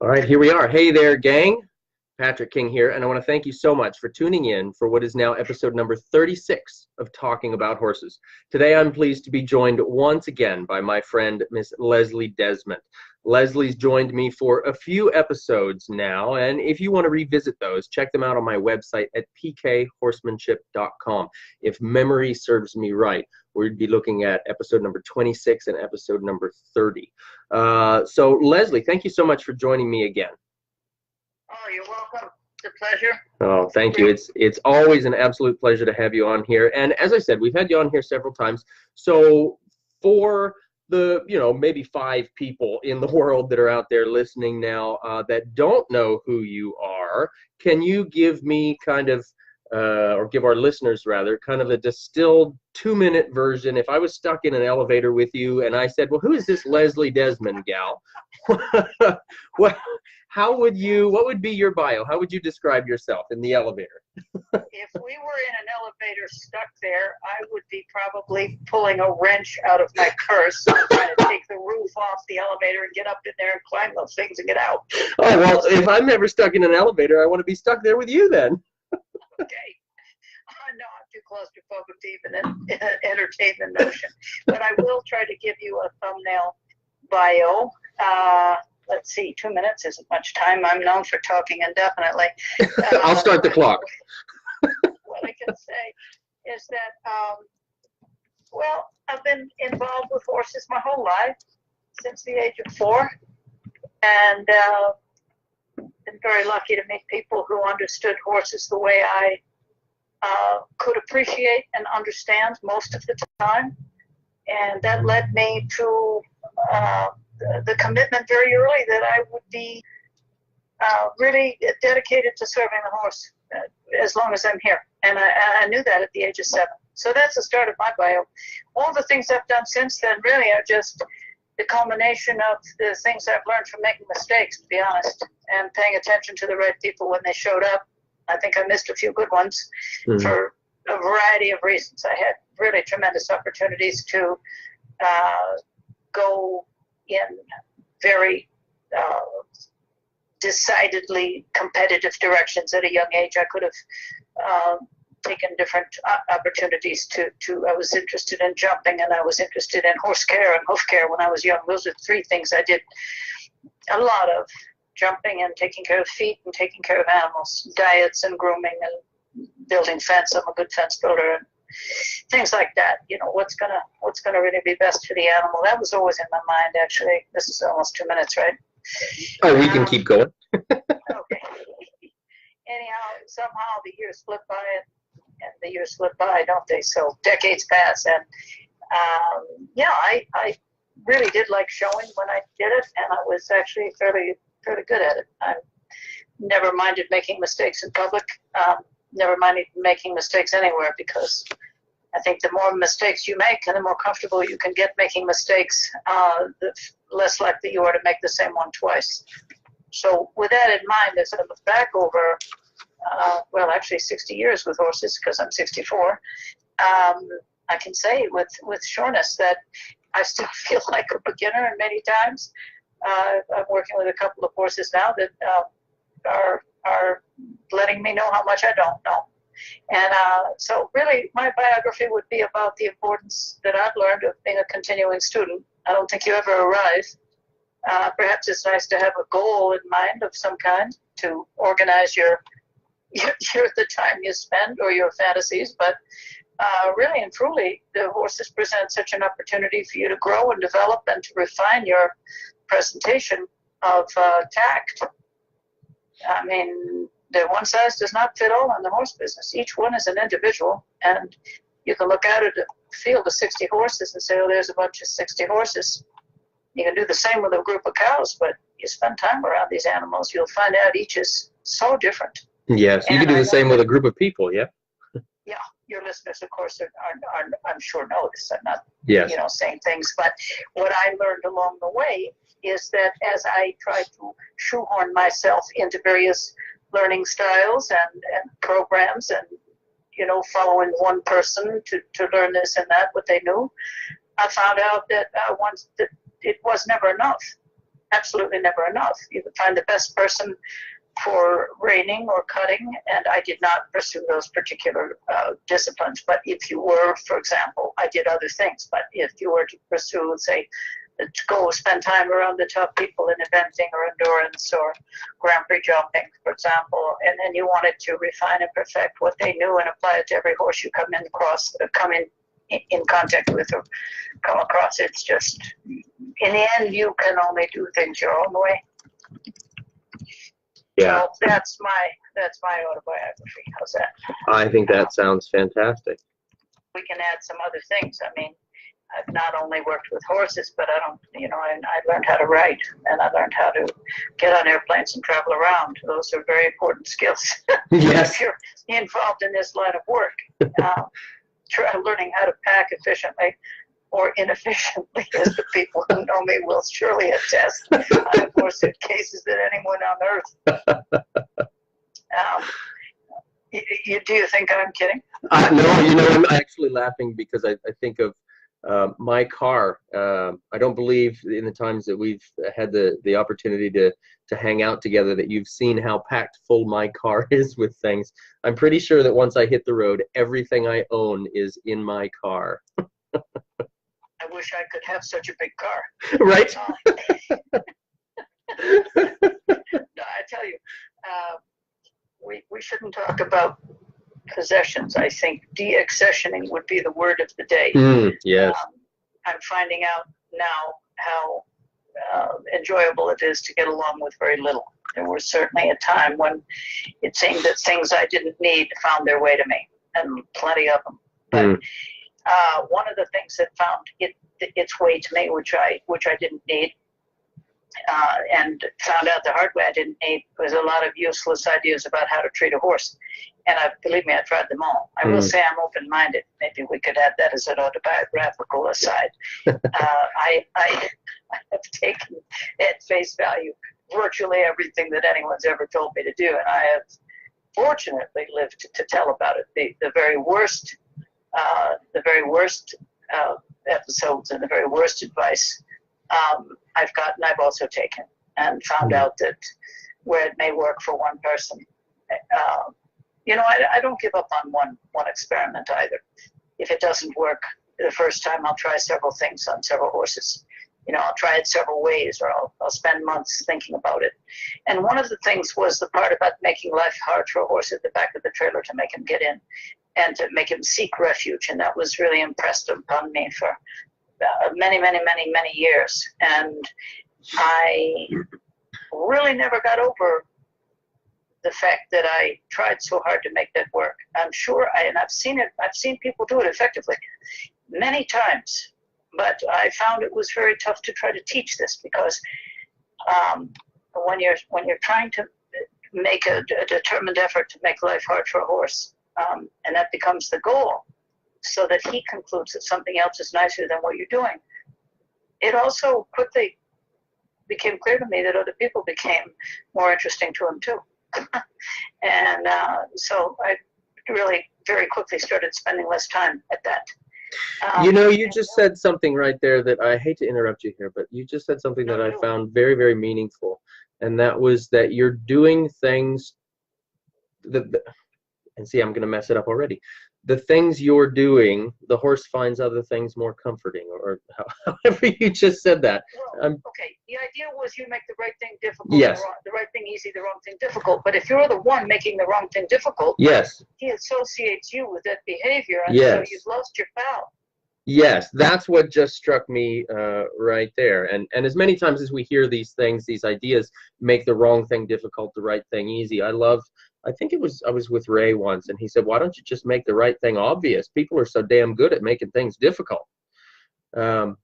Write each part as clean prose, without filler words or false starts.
All right, here we are. Hey there, gang. Patrick King here, and I want to thank you so much for tuning in for what is now episode number 36 of Talking About Horses. Today, I'm pleased to be joined once again by my friend, Miss Leslie Desmond. Leslie's joined me for a few episodes now, and if you want to revisit those, check them out on my website at pkhorsemanship.com. If memory serves me right, we'd be looking at episode number 26 and episode number 30. So, Leslie, thank you so much for joining me again. Oh, you're welcome. It's a pleasure. Oh, thank you. It's always an absolute pleasure to have you on here. And as I said, we've had you on here several times. So for the, maybe 5 people in the world that are out there listening now that don't know who you are, can you give me kind of, or give our listeners rather, kind of a distilled 2-minute version? If I was stuck in an elevator with you and I said, well, who is this Leslie Desmond gal? What would be your bio? How would you describe yourself in the elevator? If we were in an elevator stuck there, I would be probably pulling a wrench out of my purse, trying to take the roof off the elevator and get up in there and climb those things and get out. Oh, well, if I'm ever stuck in an elevator, I want to be stuck there with you then. Okay. No, I'm too claustrophobic to even entertain the notion. But I will try to give you a thumbnail bio. Let's see, 2 minutes isn't much time. I'm known for talking indefinitely. I'll start the clock. What I can say is that, well, I've been involved with horses my whole life, since the age of 4, and been very lucky to meet people who understood horses the way I could appreciate and understand most of the time. And that led me to the commitment very early that I would be really dedicated to serving the horse as long as I'm here. And I knew that at the age of 7. So that's the start of my bio. All the things I've done since then really are just the culmination of the things I've learned from making mistakes, to be honest, and paying attention to the right people when they showed up. I think I missed a few good ones for a variety of reasons. I had really tremendous opportunities to go in very decidedly competitive directions at a young age. I could have taken different opportunities to I was interested in jumping, and I was interested in horse care and hoof care when I was young. Those are 3 things I did a lot of: jumping and taking care of feet and taking care of animals, diets and grooming and building fence. I'm a good fence builder, and things like that. What's gonna really be best for the animal. That was always in my mind, actually. This is almost 2 minutes, right? Oh, we can keep going. Okay. Anyhow, somehow the years slip by, and the years slip by, don't they? So decades pass, and I really did like showing when I did it, and I was actually fairly good at it. I never minded making mistakes in public. Never minded making mistakes anywhere, because I think the more mistakes you make and the more comfortable you can get making mistakes, the less likely you are to make the same one twice. So with that in mind, as I look back over, actually 60 years with horses, because I'm 64, I can say with sureness that I still feel like a beginner, and many times I'm working with a couple of horses now that are letting me know how much I don't know. And so really my biography would be about the importance that I've learned of being a continuing student. I don't think you ever arrive. Perhaps it's nice to have a goal in mind of some kind to organize your the time you spend or your fantasies, but really and truly, the horses present such an opportunity for you to grow and develop and to refine your presentation of tact. I mean, the one size does not fit all in the horse business. Each one is an individual, and you can look at a field of 60 horses and say, oh, there's a bunch of 60 horses. You can do the same with a group of cows, but you spend time around these animals, you'll find out each is so different. Yes, you can do the same with a group of people, yeah? Yeah, your listeners, of course, are I'm sure know this. I'm not, yes, saying things, but what I learned along the way is that as I tried to shoehorn myself into various learning styles and programs and, following one person to learn this and that, what they knew, I found out that once that it was never enough. absolutely never enough. You could find the best person for reining or cutting, and I did not pursue those particular disciplines. But if you were, for example, I did other things, but if you were to pursue, say, to go spend time around the top people in eventing or endurance or Grand Prix jumping, for example, and then you wanted to refine and perfect what they knew and apply it to every horse you come in contact with or come across. It's just, in the end, you can only do things your own way. Yeah. So that's my autobiography. How's that? I think that sounds fantastic. We can add some other things. I mean, I've not only worked with horses, but I learned how to write, and I learned how to get on airplanes and travel around. Those are very important skills. Yes. If you're involved in this line of work, learning how to pack efficiently or inefficiently, as the people who know me will surely attest. I have more suitcases than anyone on earth. Do you think I'm kidding? No, I'm actually laughing because I think of my car. I don't believe in the times that we've had the opportunity to hang out together that you've seen how packed full my car is with things. I'm pretty sure that once I hit the road, everything I own is in my car. I wish I could have such a big car. Right? No, I tell you, we shouldn't talk about possessions. I think de-accessioning would be the word of the day. Yes. I'm finding out now how enjoyable it is to get along with very little. There was certainly a time when it seemed that things I didn't need found their way to me, and plenty of them. But one of the things that found its way to me, which I didn't need, and found out the hard way I didn't need, was a lot of useless ideas about how to treat a horse. And believe me, I tried them all. I will say I'm open-minded. Maybe we could add that as an autobiographical aside. I have taken at face value virtually everything that anyone's ever told me to do, and I have fortunately lived to tell about it. The very worst episodes and the very worst advice I've gotten, I've also taken, and found out that where it may work for one person, I don't give up on one experiment either. If it doesn't work the first time, I'll try several things on several horses. I'll try it several ways, or I'll spend months thinking about it. And one of the things was the part about making life hard for a horse at the back of the trailer to make him get in and to make him seek refuge. And that was really impressed upon me for many, many, many, many years. And I really never got over the fact that I tried so hard to make that work. I'm sure, and I've seen people do it effectively many times, but I found it was very tough to try to teach this, because when you're trying to make a determined effort to make life hard for a horse, and that becomes the goal, so that he concludes that something else is nicer than what you're doing, it also quickly became clear to me that other people became more interesting to him too. And so I really very quickly started spending less time at that. You just said something right there that I hate to interrupt you here, but you just said something that I found very, very meaningful. And that was that you're doing things and see, I'm going to mess it up already. The things you're doing, the horse finds other things more comforting, or however you just said that. Well, okay, the idea was you make the right thing difficult, yes, the right thing easy, the wrong thing difficult. But if you're the one making the wrong thing difficult, yes, he associates you with that behavior, and yes, so you've lost your pal. Yes, that's what just struck me right there. And as many times as we hear these things, these ideas, make the wrong thing difficult, the right thing easy. I think I was with Ray once, and he said, why don't you just make the right thing obvious? People are so damn good at making things difficult. Well,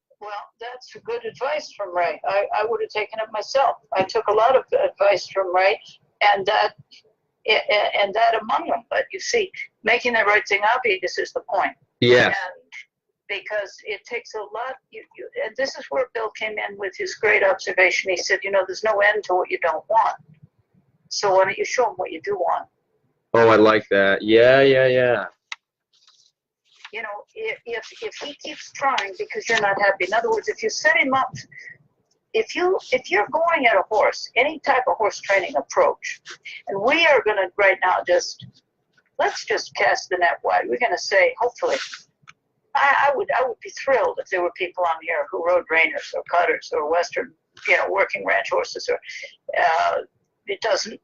that's good advice from Ray. I would have taken it myself. I took a lot of advice from Ray, and that among them. But you see, making the right thing obvious is the point. Yes. And because it takes a lot, and this is where Bill came in with his great observation. He said, there's no end to what you don't want. So why don't you show them what you do want? Oh, I like that. Yeah. If he keeps trying because you're not happy. In other words, if you set him up, if you're going at a horse, any type of horse training approach, and we are going to right now let's just cast the net wide. We're going to say, hopefully, I would be thrilled if there were people on here who rode reiners or cutters or Western, working ranch horses, or it doesn't,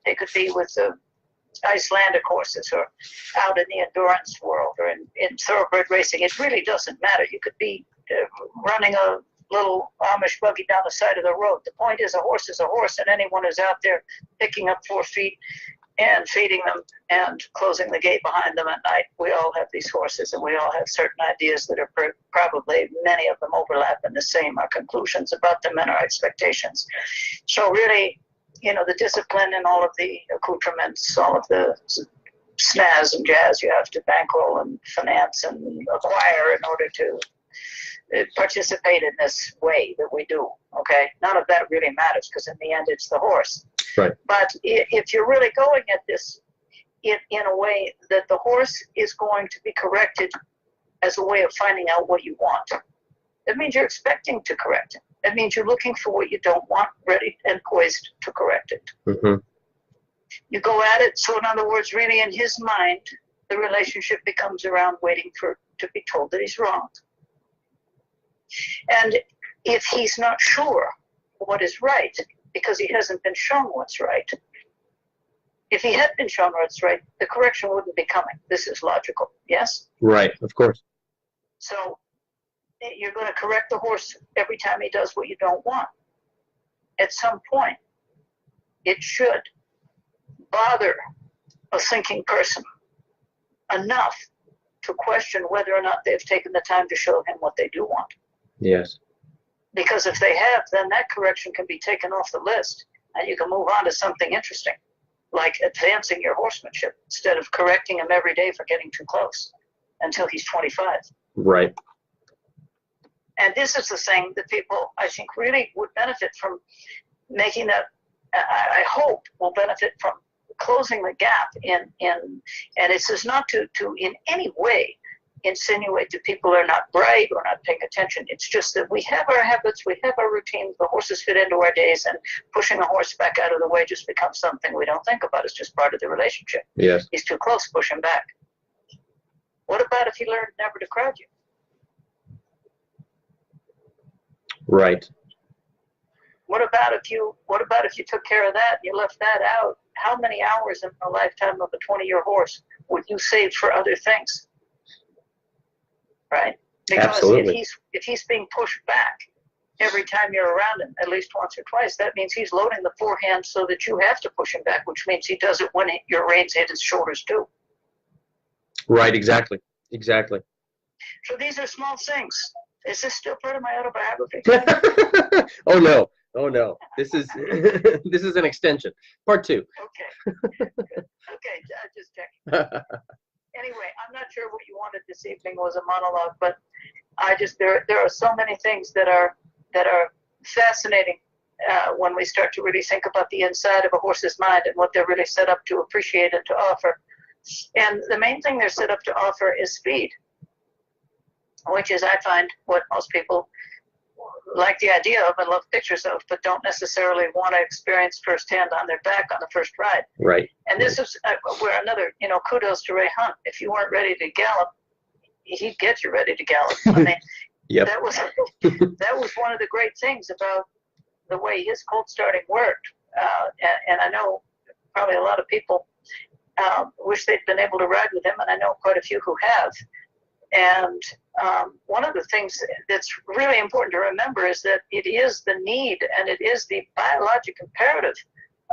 they could be with the Icelandic horses or out in the endurance world or in thoroughbred racing. It really doesn't matter. You could be running a little Amish buggy down the side of the road. The point is a horse, and anyone who's out there picking up 4 feet and feeding them and closing the gate behind them at night. We all have these horses, and we all have certain ideas that are probably, many of them overlap in the same, our conclusions about them and our expectations. So really, the discipline and all of the accoutrements, all of the snaz and jazz you have to bankroll and finance and acquire in order to participate in this way that we do, okay? None of that really matters, because in the end it's the horse. Right. But if you're really going at this in a way that the horse is going to be corrected as a way of finding out what you want, that means you're expecting to correct it. That means you're looking for what you don't want, ready and poised to correct it. Mm-hmm. You go at it, so in other words, really in his mind, the relationship becomes around waiting to be told that he's wrong. And if he's not sure what is right, because he hasn't been shown what's right, if he had been shown what's right, the correction wouldn't be coming. This is logical, yes? Right, of course. So you're going to correct the horse every time he does what you don't want. At some point, it should bother a thinking person enough to question whether or not they've taken the time to show him what they do want. Yes. Because if they have, then that correction can be taken off the list, and you can move on to something interesting, like advancing your horsemanship instead of correcting him every day for getting too close until he's 25. Right. And this is the thing that people, I think, really would benefit from making that, I hope, will benefit from closing the gap and this is not to in any way insinuate that people are not bright or not paying attention. It's just that we have our habits, we have our routines, the horses fit into our days, and pushing a horse back out of the way just becomes something we don't think about. It's just part of the relationship. Yes. He's too close, push him back. What about if he learned never to crowd you? Right. What about if you took care of that, you left that out? How many hours in the lifetime of a 20-year horse would you save for other things? Right? Because Absolutely. if he's being pushed back every time you're around him, at least once or twice, that means he's loading the forehand so that you have to push him back, which means he does it when your reins hit his shoulders too. Right, exactly. Exactly. So these are small things. Is this still part of my autobiography? Oh no. Oh no. This is this is an extension. Part 2. Okay. Okay, just checking. Anyway, I'm not sure what you wanted this evening was a monologue, but I just there are so many things that are fascinating when we start to really think about the inside of a horse's mind and what they're really set up to appreciate and to offer. And the main thing they're set up to offer is speed, which is, I find, what most people like the idea of and love pictures of, but don't necessarily want to experience firsthand on their back on the first ride. Right. And this is where another, kudos to Ray Hunt. If you weren't ready to gallop, he'd get you ready to gallop. I mean, yep. that was one of the great things about the way his colt starting worked. And I know probably a lot of people wish they'd been able to ride with him, and I know quite a few who have. And one of the things that's really important to remember is that it is the need and it is the biologic imperative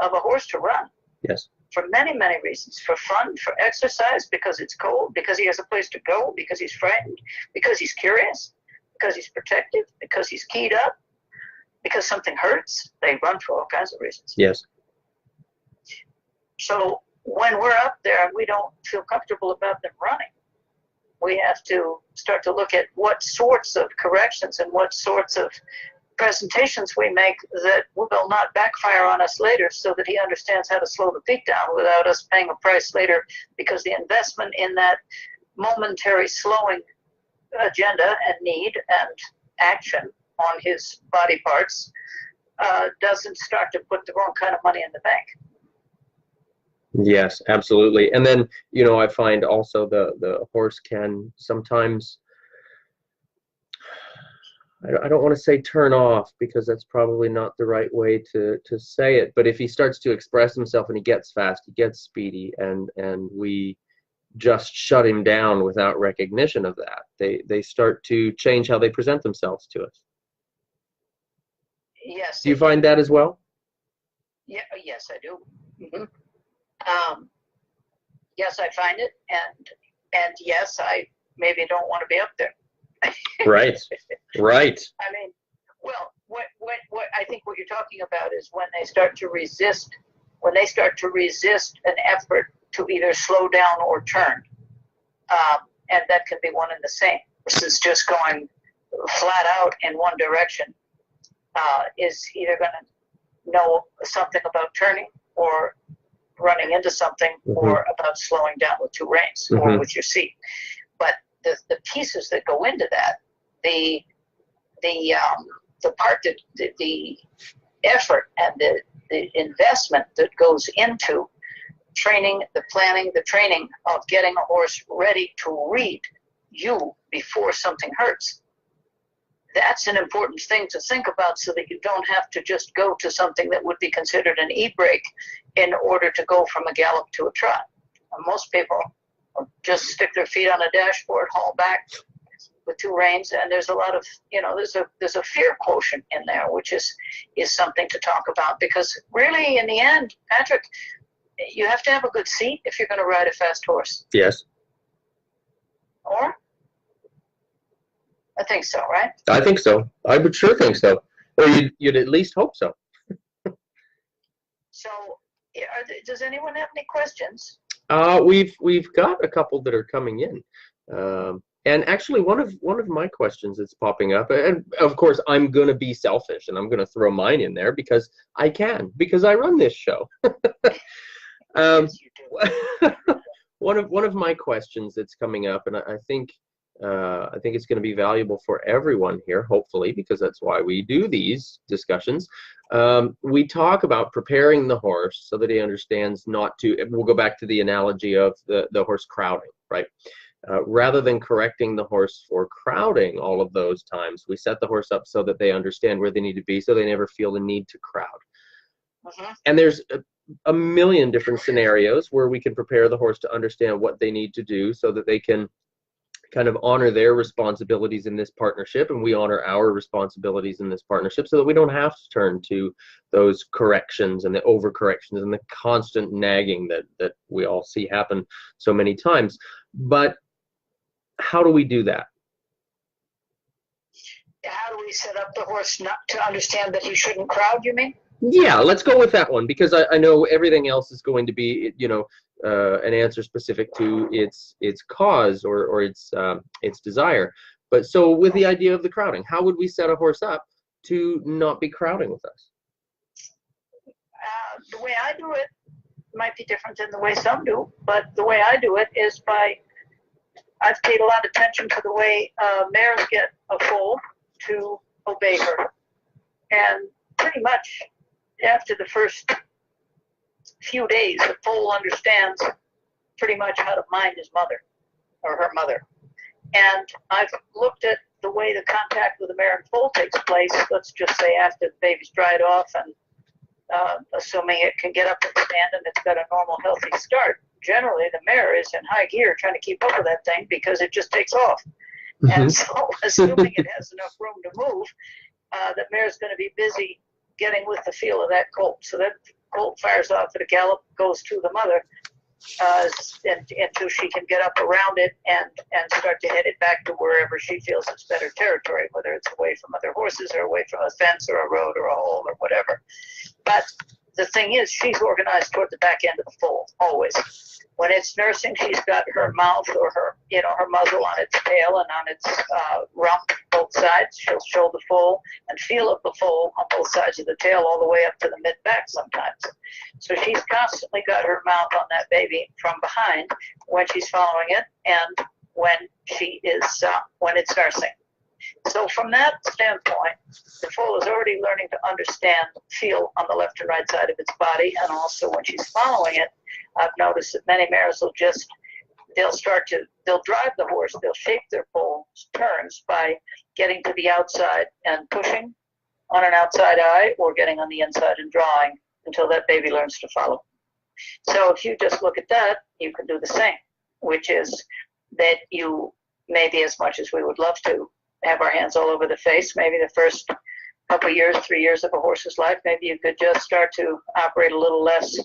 of a horse to run. Yes. For many, many reasons. For fun, for exercise, because it's cold, because he has a place to go, because he's frightened, because he's curious, because he's protective, because he's keyed up, because something hurts. They run for all kinds of reasons. Yes. So when we're up there and we don't feel comfortable about them running, we have to start to look at what sorts of corrections and what sorts of presentations we make that will not backfire on us later, so that he understands how to slow the feet down without us paying a price later, because the investment in that momentary slowing agenda and need and action on his body parts doesn't start to put the wrong kind of money in the bank. Yes, absolutely. And then, I find also the horse can sometimes, I don't want to say turn off, because that's probably not the right way to say it. But if he starts to express himself and he gets fast, he gets speedy, and we just shut him down without recognition of that, they start to change how they present themselves to us. Yes. Do you find that as well? Yeah. Yes, I do. Mm-hmm. Yes, I find it, and yes, I maybe don't want to be up there. Right. Right. I mean, well, what I think what you're talking about is when they start to resist an effort to either slow down or turn, and that can be one and the same, versus just going flat out in one direction, is either going to know something about turning or running into something, or about slowing down with two reins or with your seat. But the pieces that go into that, the part that the effort and the investment that goes into training, the planning, the training of getting a horse ready to read you before something hurts. That's an important thing to think about, so that you don't have to just go to something that would be considered an e-brake in order to go from a gallop to a trot. Most people just stick their feet on a dashboard, haul back with two reins, and there's a lot of, there's a fear quotient in there, which is something to talk about, because really, in the end, Patrick, you have to have a good seat if you're going to ride a fast horse. Yes. Or? I think so, right? I think so. I would sure think so. Or you'd at least hope so. So, does anyone have any questions? We've got a couple that are coming in, and actually one of my questions that's popping up, and of course I'm going to be selfish and I'm going to throw mine in there because I run this show. Yes, you do. One of my questions that's coming up, and I think it's going to be valuable for everyone here, hopefully, because that's why we do these discussions. We talk about preparing the horse so that he understands not to, we'll go back to the analogy of the horse crowding, right? Rather than correcting the horse for crowding all of those times, we set the horse up so that they understand where they need to be, so they never feel the need to crowd. And there's a million different scenarios where we can prepare the horse to understand what they need to do so that they can kind of honor their responsibilities in this partnership, and we honor our responsibilities in this partnership, so that we don't have to turn to those corrections and the overcorrections and the constant nagging that we all see happen so many times. But how do we do that? How do we set up the horse not to understand that he shouldn't crowd, you mean? Yeah, let's go with that one, because I know everything else is going to be, an answer specific to its cause or its desire. But so with the idea of the crowding, how would we set a horse up to not be crowding with us? The way I do it might be different than the way some do, but the way I do it is I've paid a lot of attention to the way mares get a foal to obey her. And pretty much after the first few days, the foal understands pretty much how to mind his mother or her mother. And I've looked at the way the contact with the mare and foal takes place, let's just say after the baby's dried off, and assuming it can get up and stand and it's got a normal, healthy start. Generally, the mare is in high gear trying to keep up with that thing because it just takes off. And so, assuming it has enough room to move, the mare is going to be busy getting with the feel of that colt. So that colt fires off at a gallop, goes to the mother until she can get up around it and start to head it back to wherever she feels it's better territory, whether it's away from other horses or away from a fence or a road or a hole or whatever. But the thing is, she's organized toward the back end of the foal, always. When it's nursing, she's got her mouth or her muzzle on its tail and on its rump, both sides. She'll show the foal and feel of the foal on both sides of the tail, all the way up to the mid-back sometimes. So she's constantly got her mouth on that baby from behind when she's following it and when she is when it's nursing. So from that standpoint, the foal is already learning to understand, feel on the left and right side of its body, and also when she's following it, I've noticed that many mares will just, they'll drive the horse, they'll shape their foal's turns by getting to the outside and pushing on an outside eye, or getting on the inside and drawing until that baby learns to follow. So if you just look at that, you can do the same, which is that you, maybe as much as we would love to have our hands all over the face, maybe the first couple of years, 3 years of a horse's life, maybe you could just start to operate a little less,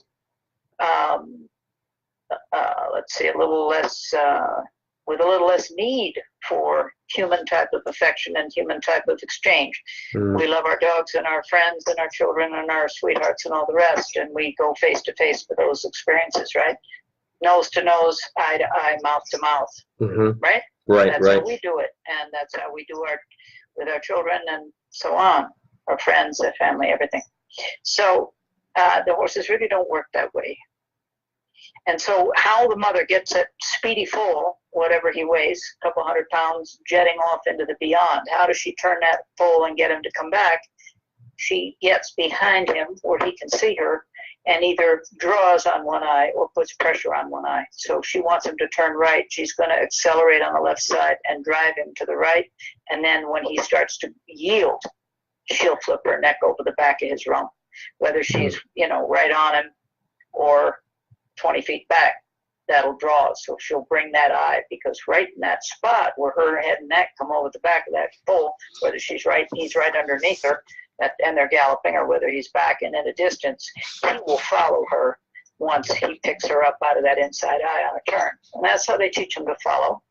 with a little less need for human type of affection and human type of exchange. We love our dogs and our friends and our children and our sweethearts and all the rest, and we go face to face for those experiences, right? Nose to nose, eye to eye, mouth to mouth, right? Right, that's how we do it, and that's how we do with our children and so on, our friends, our family, everything. So the horses really don't work that way. And so how the mother gets a speedy foal, whatever he weighs, a couple 100 pounds, jetting off into the beyond, how does she turn that foal and get him to come back? She gets behind him where he can see her and either draws on one eye or puts pressure on one eye. So if she wants him to turn right, she's going to accelerate on the left side and drive him to the right. And then when he starts to yield, she'll flip her neck over the back of his rump, whether she's, right on him or 20 feet back, that'll draw. So she'll bring that eye, because right in that spot where her head and neck come over the back of that foal, whether he's right underneath her, and they're galloping, or whether he's back and at a distance, he will follow her once he picks her up out of that inside eye on a turn. And that's how they teach them to follow.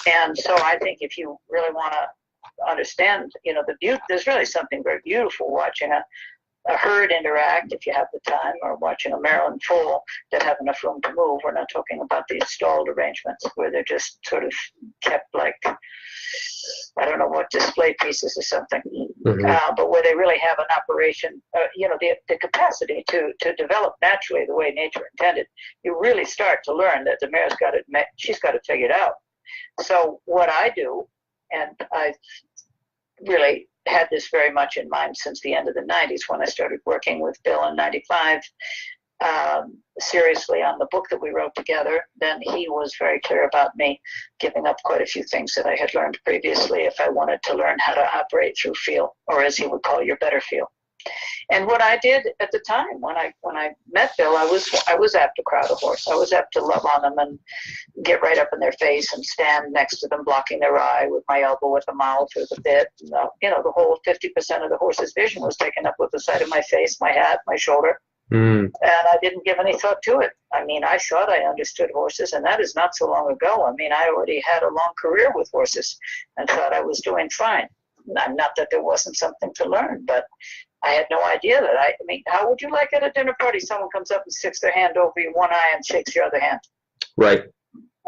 And so I think if you really want to understand, the beauty, there's really something very beautiful watching a herd interact, if you have the time, or watching a Maryland foal that have enough room to move. We're not talking about these stalled arrangements where they're just sort of kept like, I don't know what, display pieces or something, but where they really have an operation, the capacity to develop naturally the way nature intended. You really start to learn that the mare's she's got it figured out. So what I do, and I've really had this very much in mind since the end of the 90s when I started working with Bill in 95, seriously on the book that we wrote together, then he was very clear about me giving up quite a few things that I had learned previously if I wanted to learn how to operate through feel, or as he would call, your better feel. And what I did at the time when I met Bill, I was apt to crowd a horse. I was apt to love on them and get right up in their face and stand next to them, blocking their eye with my elbow at the mouth or the bit. The whole 50% of the horse's vision was taken up with the side of my face, my hat, my shoulder. And I didn't give any thought to it. I mean, I thought I understood horses, and that is not so long ago. I mean, I already had a long career with horses and thought I was doing fine. Not that there wasn't something to learn, but I had no idea that how would you like at a dinner party someone comes up and sticks their hand over your one eye and shakes your other hand? Right.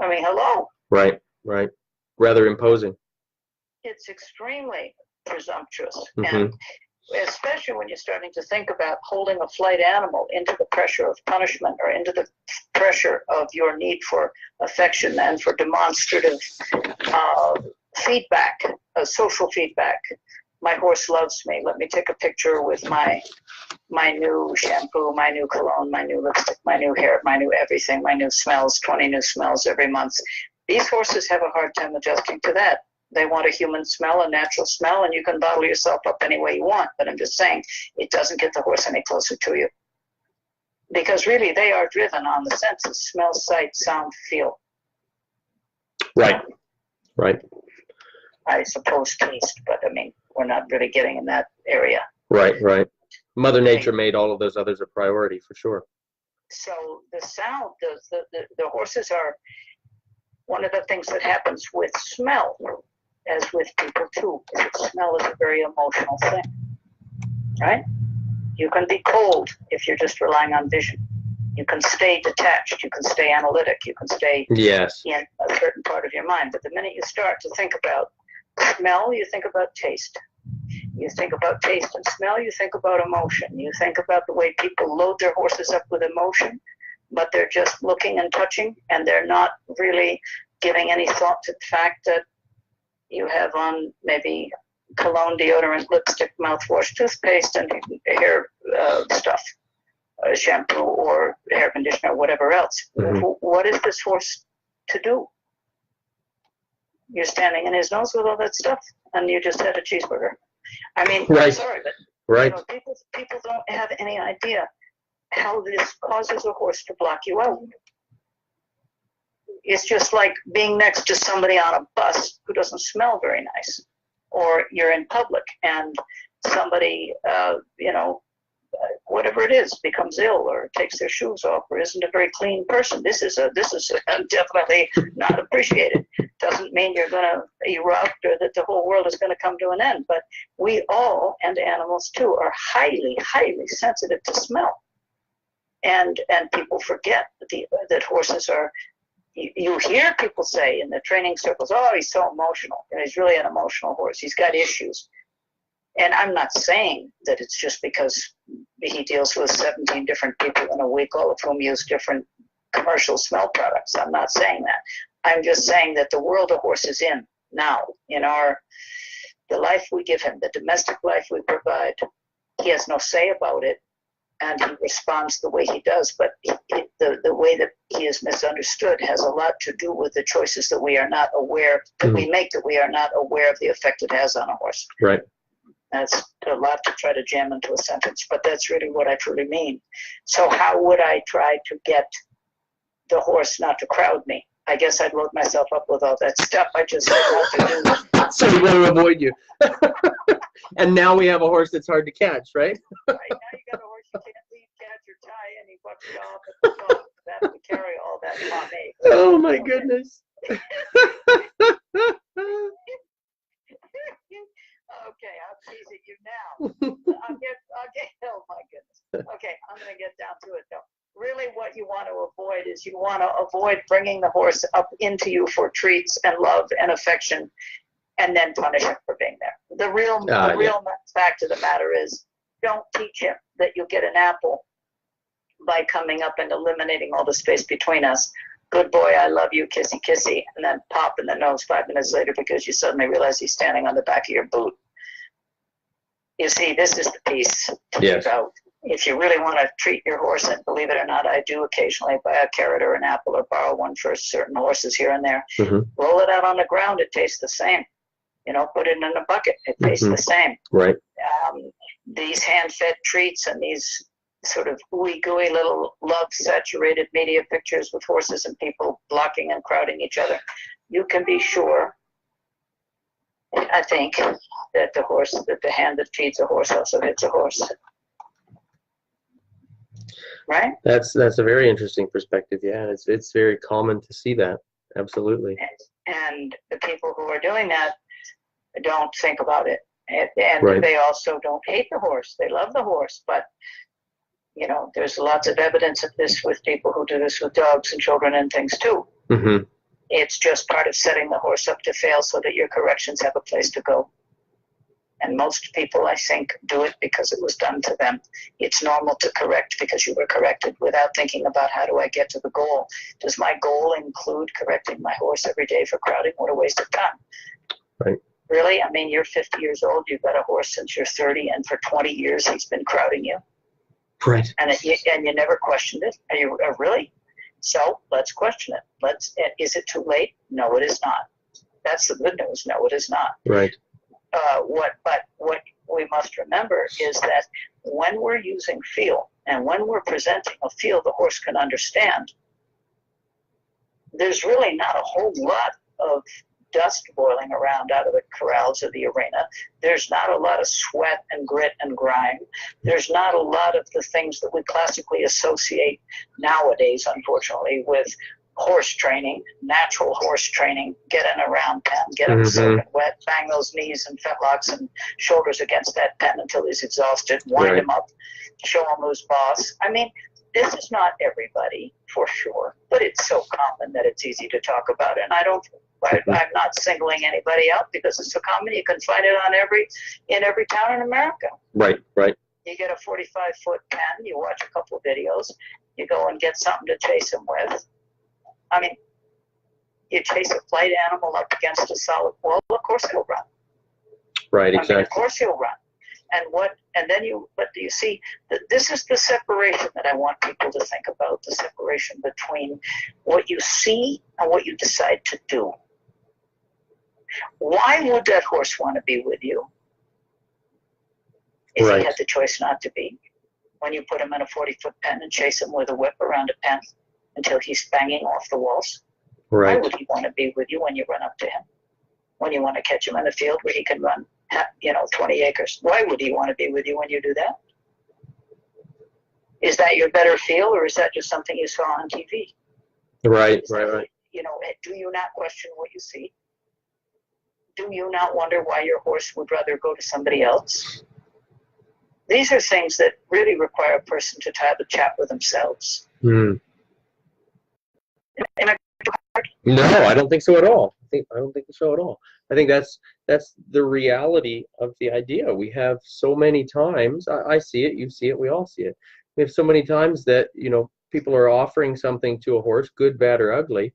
I mean, hello. Right. Rather imposing. It's extremely presumptuous. And especially when you're starting to think about holding a flight animal into the pressure of punishment or into the pressure of your need for affection and for demonstrative feedback, social feedback. My horse loves me. Let me take a picture with my new shampoo, my new cologne, my new lipstick, my new hair, my new everything, my new smells, 20 new smells every month. These horses have a hard time adjusting to that. They want a human smell, a natural smell, and you can bottle yourself up any way you want. But I'm just saying, it doesn't get the horse any closer to you. Because really, they are driven on the senses: smell, sight, sound, feel. Right. I suppose taste, but I mean, we're not really getting in that area. Right. Mother Nature made all of those others a priority, for sure. So the sound, the horses are one of the things that happens with smell, as with people too. Smell is a very emotional thing, right? You can be cold if you're just relying on vision. You can stay detached. You can stay analytic. You can stay in a certain part of your mind. But the minute you start to think about smell, you think about taste. You think about taste and smell, you think about emotion. You think about the way people load their horses up with emotion, but they're just looking and touching, and they're not really giving any thought to the fact that, You have on maybe cologne, deodorant, lipstick, mouthwash, toothpaste, and hair stuff, shampoo or hair conditioner, whatever else. What is this horse to do? You're standing in his nose with all that stuff, and you just had a cheeseburger. I mean, I'm sorry, but people don't have any idea how this causes a horse to block you out. It's just like being next to somebody on a bus who doesn't smell very nice, or you're in public and somebody, whatever it is, becomes ill or takes their shoes off or isn't a very clean person. This is definitely not appreciated. Doesn't mean you're going to erupt or that the whole world is going to come to an end. But we all, and animals too, are highly, highly sensitive to smell. And people forget that horses are. You hear people say in the training circles, "Oh, he's so emotional." And he's really an emotional horse. He's got issues. And I'm not saying that it's just because he deals with 17 different people in a week, all of whom use different commercial smell products. I'm not saying that. I'm just saying that the world a horse is in now, in the life we give him, the domestic life we provide, he has no say about it, and he responds the way he does. But the way that he is misunderstood has a lot to do with the choices that we are not aware, that we make, that we are not aware of the effect it has on a horse. Right. That's a lot to try to jam into a sentence, but that's really what I truly mean. So how would I try to get the horse not to crowd me? I guess I'd load myself up with all that stuff I just said not to do. So we want to avoid you. And now we have a horse that's hard to catch, right? Right, now you got a horse you can't leave, catch, or tie, and he bucks you off at the top. That would carry all that pomade. Oh my goodness. Okay, I'm teasing you now. I'll get, oh my goodness. Okay, I'm going to get down to it though. Really what you want to avoid is you want to avoid bringing the horse up into you for treats and love and affection and then punish him for being there. The real fact of the matter is don't teach him that you'll get an apple by coming up and eliminating all the space between us. Good boy, I love you, kissy, kissy, and then pop in the nose 5 minutes later because you suddenly realize he's standing on the back of your boot. You see, this is the piece to leave out. If you really want to treat your horse, and believe it or not, I do occasionally buy a carrot or an apple or borrow one for certain horses here and there. Roll it out on the ground, it tastes the same. Put it in a bucket, it tastes the same. Right. These hand-fed treats and these sort of ooey-gooey little love-saturated media pictures with horses and people blocking and crowding each other, you can be sure, I think, that the hand that feeds a horse also hits a horse. Right? That's a very interesting perspective. Yeah, it's very common to see that. Absolutely. And the people who are doing that don't think about it. And they also don't hate the horse. They love the horse. But, there's lots of evidence of this with people who do this with dogs and children and things too. It's just part of setting the horse up to fail so that your corrections have a place to go. And most people, I think, do it because it was done to them. It's normal to correct because you were corrected without thinking about how do I get to the goal. Does my goal include correcting my horse every day for crowding? What a waste of time. Right. Really? I mean, you're 50 years old. You've got a horse since you're 30, and for 20 years he's been crowding you. Right. And you never questioned it. Are you really? So let's question it. Is it too late? No, it is not. That's the good news. No, it is not. Right. What we must remember is that when we're using feel and when we're presenting a feel the horse can understand, there's really not a whole lot of dust boiling around out of the corrals of the arena. There's not a lot of sweat and grit and grime. There's not a lot of the things that we classically associate nowadays, unfortunately, with horse training, natural horse training, get in a round pen, get him soaking wet, bang those knees and fetlocks and shoulders against that pen until he's exhausted, wind him up, show him who's boss. I mean, this is not everybody, for sure, but it's so common that it's easy to talk about. And I'm not singling anybody out because it's so common. You can find it in every town in America. Right. You get a 45-foot pen, you watch a couple of videos, you go and get something to chase him with. I mean, You chase a flight animal up against a solid wall, of course he'll run. Right, exactly. I mean, of course he'll run. But do you see, this is the separation that I want people to think about, the separation between what you see and what you decide to do. Why would that horse want to be with you if he had the choice not to be? When you put him in a 40-foot pen and chase him with a whip around a pen until he's banging off the walls? Right. Why would he want to be with you when you run up to him? When you want to catch him in the field where he can run, 20 acres? Why would he want to be with you when you do that? Is that your better feel, or is that just something you saw on TV? Right. Do you not question what you see? Do you not wonder why your horse would rather go to somebody else? These are things that really require a person to have a chat with themselves. Mm. Am I No, I don't think so at all. I don't think so at all. I think that's the reality of the idea. We have so many times, I see it, you see it, we all see it. We have so many times that, people are offering something to a horse, good, bad, or ugly,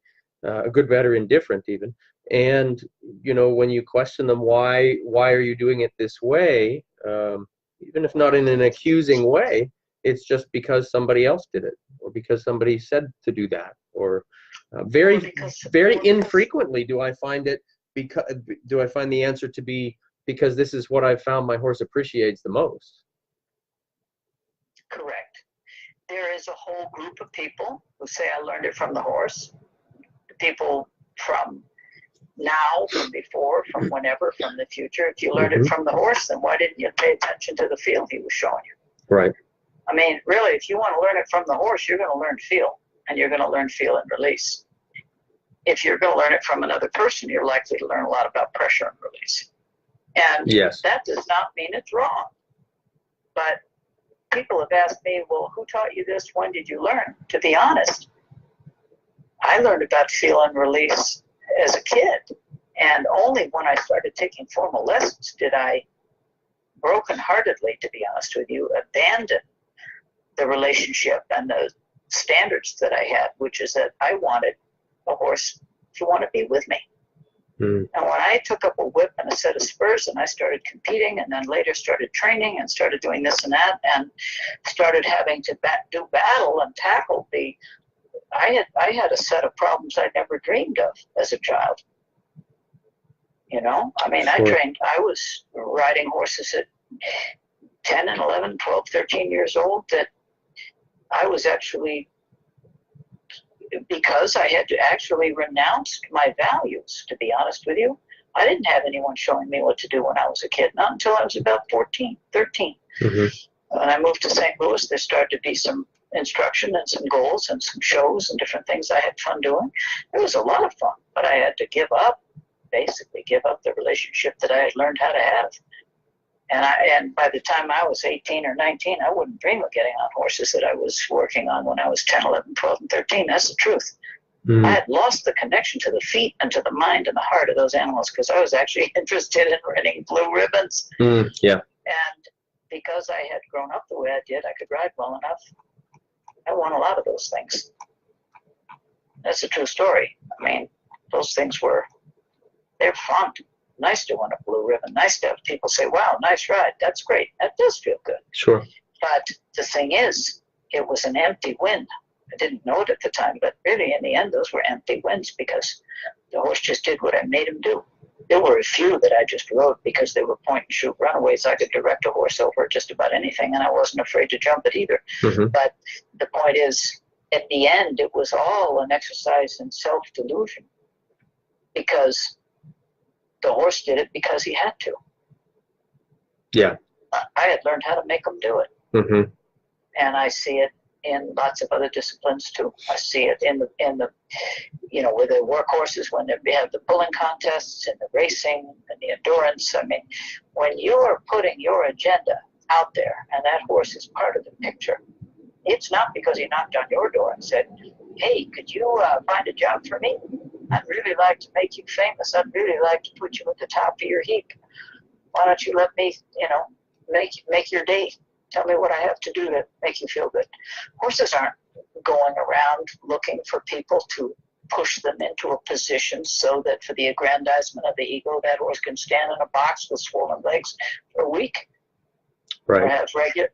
good, bad, or indifferent even. And, when you question them, why are you doing it this way? Even if not in an accusing way, it's just because somebody else did it, or because somebody said to do that, or very infrequently do I find the answer to be because this is what I found my horse appreciates the most. Correct. There is a whole group of people who say, I learned it from the horse. People from now, from before, from whenever, from the future. If you learned it from the horse, then why didn't you pay attention to the feel he was showing you? Right. I mean, really, if you want to learn it from the horse, you're going to learn feel, and you're going to learn feel and release. If you're going to learn it from another person, you're likely to learn a lot about pressure and release. And that does not mean it's wrong. But people have asked me, well, who taught you this? When did you learn? To be honest, I learned about feel and release as a kid. And only when I started taking formal lessons did I, brokenheartedly, to be honest with you, abandon the relationship and the standards that I had, which is that I wanted a horse to want to be with me. And when I took up a whip and a set of spurs and I started competing, and then later started training and started doing this and that, and started having to do battle and tackle I had a set of problems I never dreamed of as a child. I mean, I was riding horses at 10 and 11, 12, 13 years old that I was actually, because I had to actually renounce my values, to be honest with you. I didn't have anyone showing me what to do when I was a kid, not until I was about 13. When I moved to St. Louis, there started to be some instruction and some goals and some shows and different things I had fun doing. It was a lot of fun, but I had to basically give up the relationship that I had learned how to have. And by the time I was 18 or 19, I wouldn't dream of getting on horses that I was working on when I was 10, 11, 12, and 13. That's the truth. I had lost the connection to the feet and to the mind and the heart of those animals because I was actually interested in winning blue ribbons. And because I had grown up the way I did, I could ride well enough. I won a lot of those things. That's a true story. I mean, those things they're fun. Nice to win a blue ribbon. Nice to have people say, wow, nice ride. That's great. That does feel good. Sure. But the thing is, it was an empty win. I didn't know it at the time, but really in the end, those were empty wins because the horse just did what I made him do. There were a few that I just rode because they were point and shoot runaways. I could direct a horse over just about anything, and I wasn't afraid to jump it either. But the point is, at the end, it was all an exercise in self-delusion because the horse did it because he had to. Yeah. I had learned how to make him do it. And I see it in lots of other disciplines too. I see it in the with the workhorses when they have the pulling contests and the racing and the endurance. I mean, when you are putting your agenda out there and that horse is part of the picture, it's not because he knocked on your door and said, hey, could you find a job for me? I'd really like to make you famous. I'd really like to put you at the top of your heap. Why don't you let me, make your day? Tell me what I have to do to make you feel good. Horses aren't going around looking for people to push them into a position so that for the aggrandizement of the ego, that horse can stand in a box with swollen legs for a week, Right. or have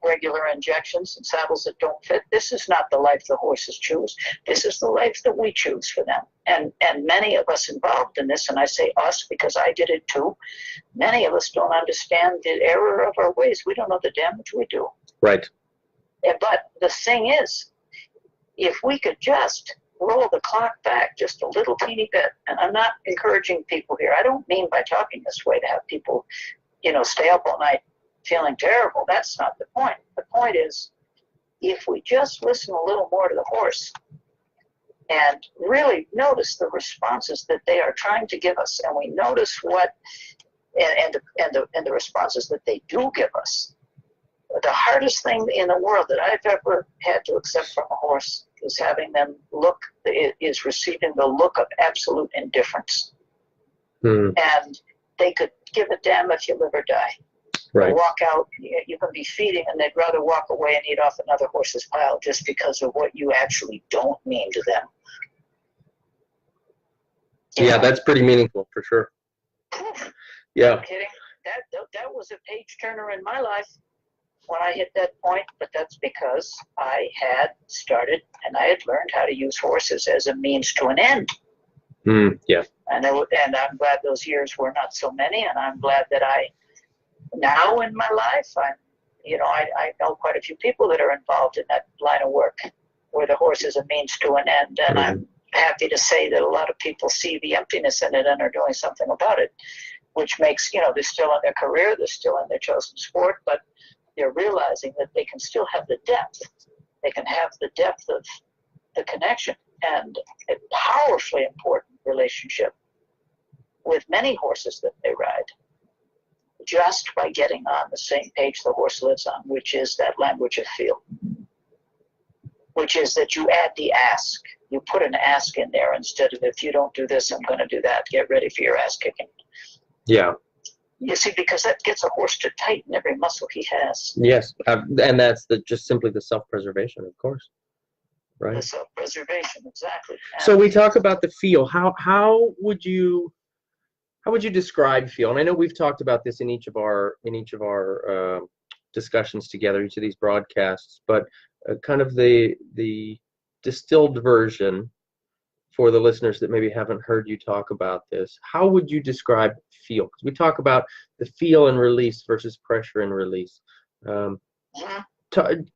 regular injections and saddles that don't fit. This is not the life the horses choose. This is the life that we choose for them. And many of us involved in this, and I say us because I did it too, many of us don't understand the error of our ways. We don't know the damage we do. Right. But the thing is, if we could just roll the clock back just a little teeny bit, and I'm not encouraging people here. I don't mean by talking this way to have people, stay up all night feeling terrible. That's not the point. The point is, if we just listen a little more to the horse and really notice the responses that they are trying to give us, and we notice and the responses that they do give us. The hardest thing in the world that I've ever had to accept from a horse is is receiving the look of absolute indifference. And they could give a damn if you live or die. Right. They walk out, you can be feeding, and they'd rather walk away and eat off another horse's pile just because of what you actually don't mean to them. Yeah, that's pretty meaningful for sure. Yeah. No kidding. That was a page turner in my life when I hit that point, but that's because I had started and I had learned how to use horses as a means to an end. Yeah. And I'm glad those years were not so many, and I'm glad that now in my life, I know quite a few people that are involved in that line of work where the horse is a means to an end, and I'm happy to say that a lot of people see the emptiness in it and are doing something about it, which makes, they're still in their career, they're still in their chosen sport, but they're realizing that they can still have the depth. They can have the depth of the connection and a powerfully important relationship with many horses that they ride, just by getting on the same page the horse lives on, which is that language of feel, which is that you add the ask. You put an ask in there instead of, if you don't do this, I'm going to do that. Get ready for your ass kicking. Yeah. You see, because that gets a horse to tighten every muscle he has. Yes, and that's just simply the self-preservation, of course. Right. The self-preservation, exactly. So we talk about the feel. How would you describe feel? And I know we've talked about this in each of our discussions together, each of these broadcasts, but kind of the distilled version for the listeners that maybe haven't heard you talk about this. How would you describe feel? Because we talk about the feel and release versus pressure and release. Kind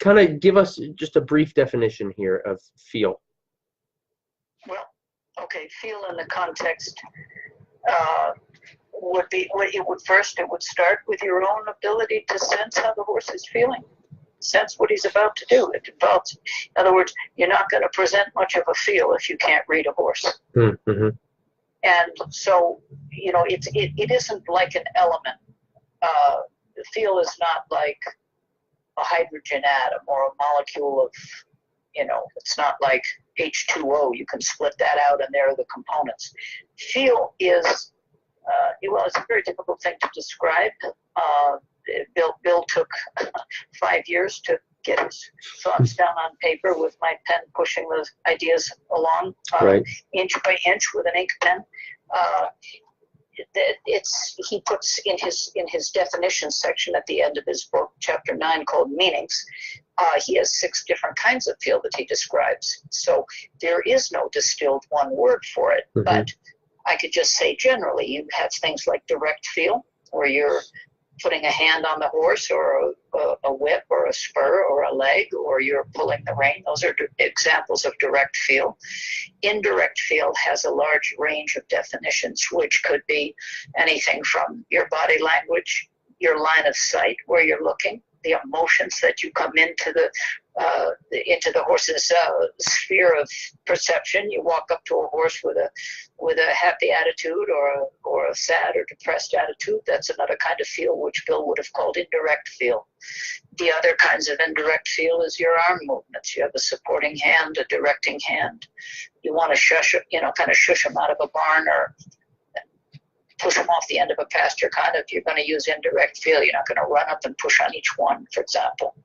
of give us just a brief definition here of feel. Well, okay, feel in the context would be, it would start with your own ability to sense how the horse is feeling, sense what he's about to do. It involves, in other words, you're not going to present much of a feel if you can't read a horse. Mm-hmm. And so, it isn't like an element. The feel is not like a hydrogen atom or a molecule of, it's not like H2O. You can split that out and there are the components. Feel is, it's a very difficult thing to describe. Bill took 5 years to get his thoughts down on paper with my pen pushing those ideas along, inch by inch with an ink pen. He puts in his definition section at the end of his book, chapter 9, called Meanings. He has 6 different kinds of feel that he describes. So there is no distilled one word for it, but I could just say generally, you have things like direct feel, where you're putting a hand on the horse, or a whip, or a spur, or a leg, or you're pulling the rein. Those are examples of direct feel. Indirect feel has a large range of definitions, which could be anything from your body language, your line of sight, where you're looking, the emotions that you come into the horse's sphere of perception. You walk up to a horse with a happy attitude or a sad or depressed attitude. That's another kind of feel, which Bill would have called indirect feel. The other kinds of indirect feel is your arm movements. You have a supporting hand, a directing hand. You want to kind of shush them out of a barn, or push them off the end of a pasture, you're going to use indirect feel. You're not going to run up and push on each one, for example.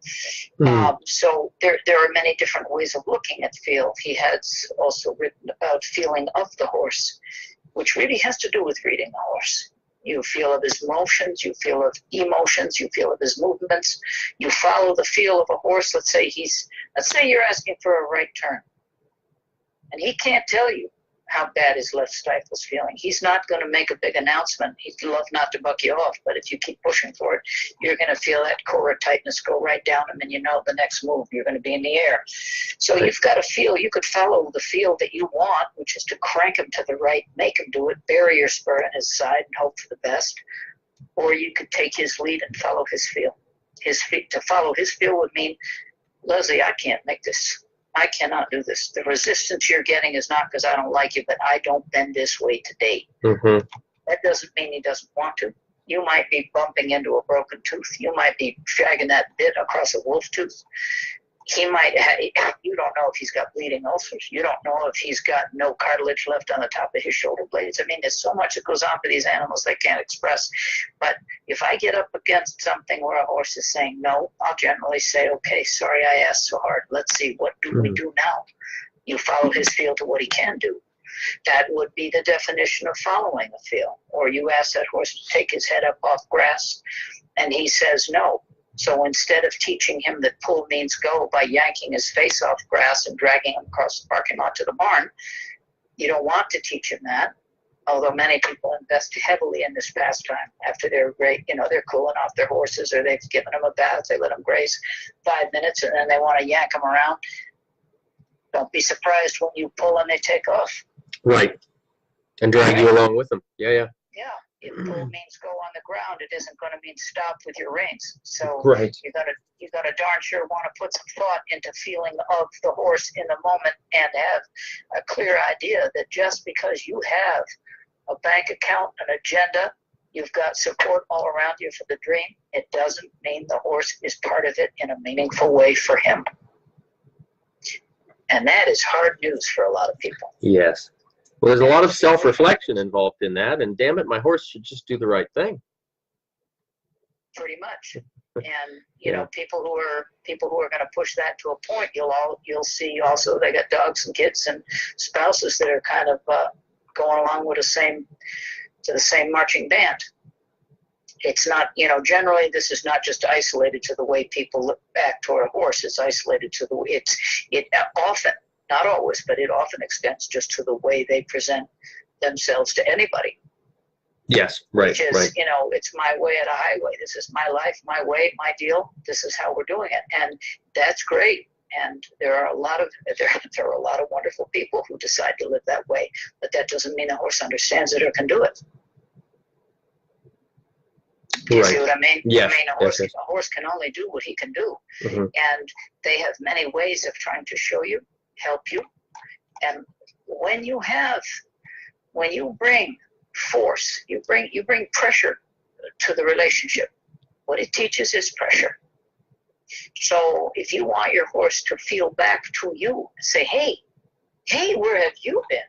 So there are many different ways of looking at feel. He has also written about feeling of the horse, which really has to do with reading the horse. You feel of his motions, you feel of emotions, you feel of his movements. You follow the feel of a horse. Let's say you're asking for a right turn, and he can't tell you how bad his left stifle's feeling. He's not going to make a big announcement. He'd love not to buck you off, but if you keep pushing for it, you're going to feel that core tightness go right down him, and you know the next move, you're going to be in the air. So you've got to feel. You could follow the feel that you want, which is to crank him to the right, make him do it, bury your spur in his side, and hope for the best. Or you could take his lead and follow his feel. To follow his feel would mean, Leslie, I can't make this. I cannot do this. The resistance you're getting is not because I don't like you, but I don't bend this way today. That doesn't mean he doesn't want to. You might be bumping into a broken tooth. You might be dragging that bit across a wolf tooth. He might have, you don't know if he's got bleeding ulcers. You don't know if he's got no cartilage left on the top of his shoulder blades. I mean, there's so much that goes on for these animals they can't express. But if I get up against something where a horse is saying no, I'll generally say, okay, sorry I asked so hard. Let's see, what do we do now? You follow his feel to what he can do. That would be the definition of following a feel. Or you ask that horse to take his head up off grass, and he says no. So instead of teaching him that pull means go by yanking his face off grass and dragging him across the parking lot to the barn, you don't want to teach him that. Although many people invest heavily in this pastime after they're great, they're cooling off their horses, or they've given them a bath, they let them graze 5 minutes, and then they want to yank them around. Don't be surprised when you pull and they take off. Right. And drag you along with them. Yeah. Yeah. If pull means go on the ground, it isn't going to mean stop with your reins. So you got to darn sure want to put some thought into feeling of the horse in the moment, and have a clear idea that just because you have a bank account, an agenda, you've got support all around you for the dream, it doesn't mean the horse is part of it in a meaningful way for him. And that is hard news for a lot of people. Yes. Well, there's a lot of self-reflection involved in that, and damn it, my horse should just do the right thing. Pretty much. And people who are going to push that to a point, you'll see also they got dogs and kids and spouses that are kind of going along with the same marching band. It's not, generally this is not just isolated to the way people look back toward a horse. It's isolated to the way it often. Not always, but it often extends just to the way they present themselves to anybody. Yes, right, Which is, it's my way at a highway. This is my life, my way, my deal. This is how we're doing it, and that's great. And there are a lot of wonderful people who decide to live that way, but that doesn't mean a horse understands it or can do it. You see what I mean? Yes. I mean, a horse can only do what he can do, and they have many ways of trying to show you, help you. And when you bring force, you bring pressure to the relationship. What it teaches is pressure. So if you want your horse to feel back to you, say, hey, where have you been?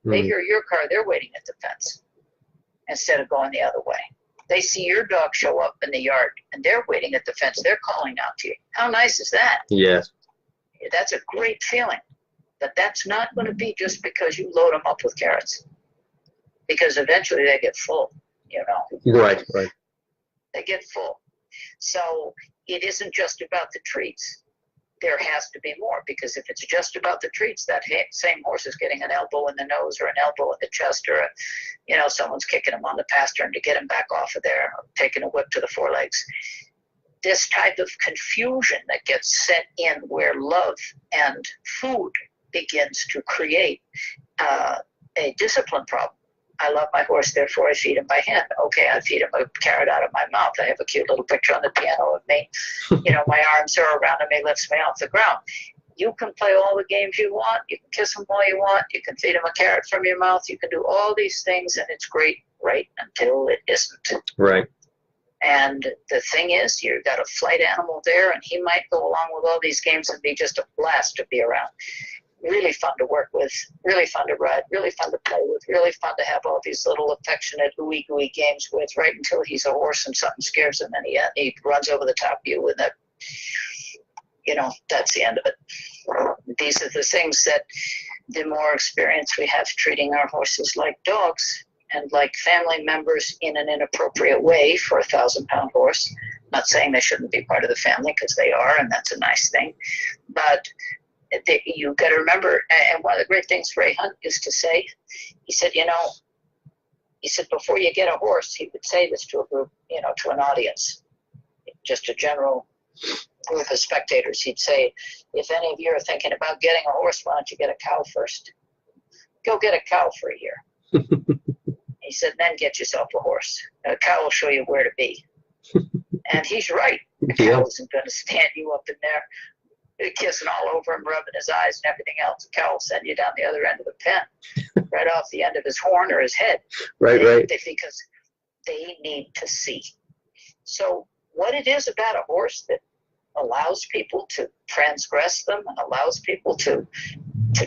They hear your car, they're waiting at the fence instead of going the other way. They see your dog show up in the yard and they're waiting at the fence, they're calling out to you. How nice is that? Yes. That's a great feeling. But that's not going to be just because you load them up with carrots. Because eventually they get full, Right. They get full. So it isn't just about the treats. There has to be more, because if it's just about the treats, that same horse is getting an elbow in the nose or an elbow in the chest, or someone's kicking him on the pastern to get him back off of there, or taking a whip to the forelegs. This type of confusion that gets set in where love and food begins to create a discipline problem. I love my horse, therefore I feed him by hand. Okay, I feed him a carrot out of my mouth. I have a cute little picture on the piano of me. My arms are around him. He lifts me off the ground. You can play all the games you want. You can kiss him all you want. You can feed him a carrot from your mouth. You can do all these things, and it's great right until it isn't. Right. And the thing is, you've got a flight animal there, and he might go along with all these games and be just a blast to be around. really fun to work with, really fun to ride, really fun to play with, really fun to have all these little affectionate ooey gooey games with, right until he's a horse and something scares him and he runs over the top of you, and that, that's the end of it. These are the things that the more experience we have treating our horses like dogs and like family members in an inappropriate way for a 1,000-pound horse. Not saying they shouldn't be part of the family, because they are, and that's a nice thing. But you got to remember, and one of the great things Ray Hunt used to say, he said, before you get a horse, he would say this to a group, to an audience, just a general group of spectators. He'd say, if any of you are thinking about getting a horse, why don't you get a cow first? Go get a cow for a year. He said, then get yourself a horse. A cow will show you where to be. And he's right. A cow isn't going to stand you up in there, kissing all over him, rubbing his eyes and everything else. A cow will send you down the other end of the pen, right off the end of his horn or his head. Right. Because they need to see. So what it is about a horse that allows people to transgress them and allows people to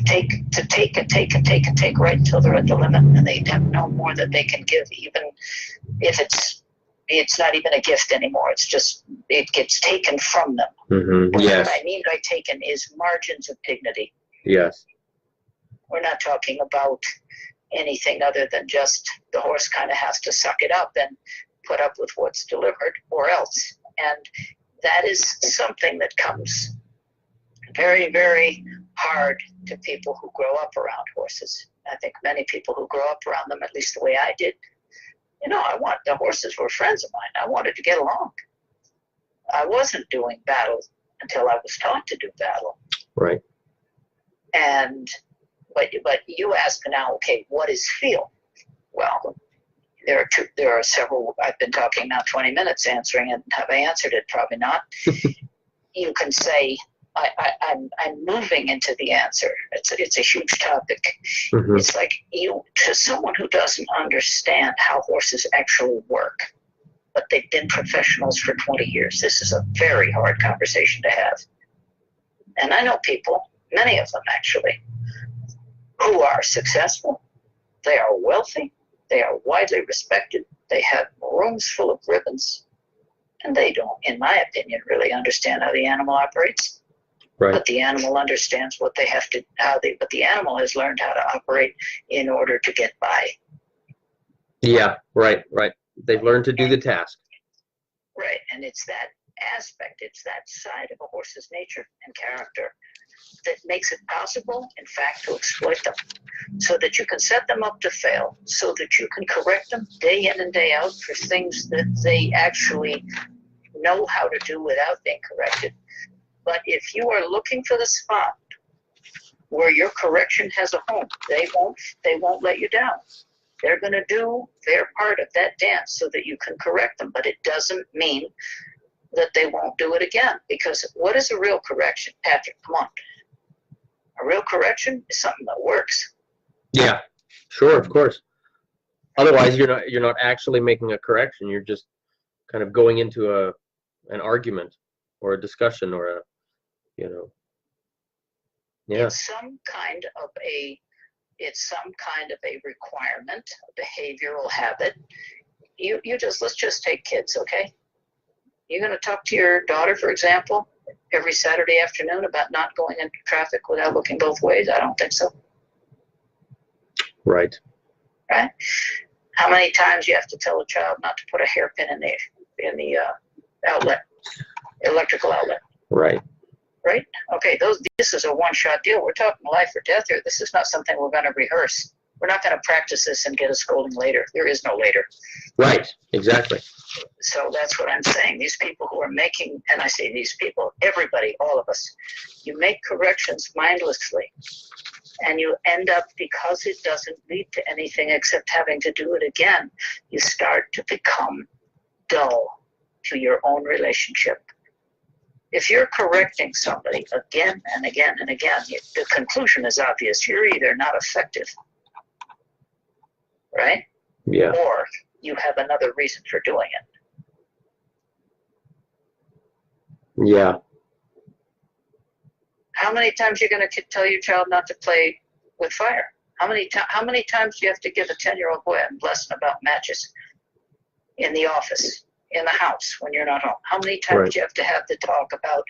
take right until they're at the limit, and they have no more that they can give, even if it's not even a gift anymore. It's just, it gets taken from them. Mm-hmm. Yes. What I mean by taken is margins of dignity. Yes. We're not talking about anything other than just the horse kind of has to suck it up and put up with what's delivered or else. And that is something that comes very, very hard to people who grow up around horses. I think many people who grow up around them, at least the way I did, the horses were friends of mine. I wanted to get along. I wasn't doing battle until I was taught to do battle. Right. But you ask now, okay, what is feel? Well, there are several. I've been talking now 20 minutes answering it. Have I answered it? Probably not. You can say, I'm moving into the answer. It's a huge topic. Mm-hmm. It's like to someone who doesn't understand how horses actually work, but they've been professionals for 20 years. This is a very hard conversation to have. And I know people, many of them actually, who are successful. They are wealthy. They are widely respected. They have rooms full of ribbons. And they don't, in my opinion, really understand how the animal operates. Right. But the animal understands what they have to, but the animal has learned how to operate in order to get by. Yeah, right. They've learned to do the task. Right, and it's that aspect, it's that side of a horse's nature and character that makes it possible, in fact, to exploit them, so that you can set them up to fail, so that you can correct them day in and day out for things that they actually know how to do without being corrected. But if you are looking for the spot where your correction has a home, they won't let you down. They're going to do their part of that dance so that you can correct them. But it doesn't mean that they won't do it again. Because what is a real correction? Patrick, come on. A real correction is something that works. Yeah, sure, of course. Otherwise, you're not actually making a correction. You're just kind of going into an argument or a discussion or yeah. It's some kind of a requirement, a behavioral habit. Let's just take kids, okay? You're going to talk to your daughter, for example, every Saturday afternoon about not going into traffic without looking both ways? I don't think so. Right. Right? How many times you have to tell a child not to put a hairpin in the outlet, electrical outlet? Right. Right? Okay, this is a one-shot deal. We're talking life or death here. This is not something we're going to rehearse. We're not going to practice this and get a scolding later. There is no later. Right, exactly. So that's what I'm saying. These people who are making, and I say these people, everybody, all of us, you make corrections mindlessly, and you end up, because it doesn't lead to anything except having to do it again, you start to become dull to your own relationship. If you're correcting somebody again and again and again, the conclusion is obvious. You're either not effective, right? Yeah. Or you have another reason for doing it. Yeah. How many times are you going to tell your child not to play with fire? How many times do you have to give a 10-year-old boy a lesson about matches in the office, in the house when you're not home? How many times do you have to have the talk about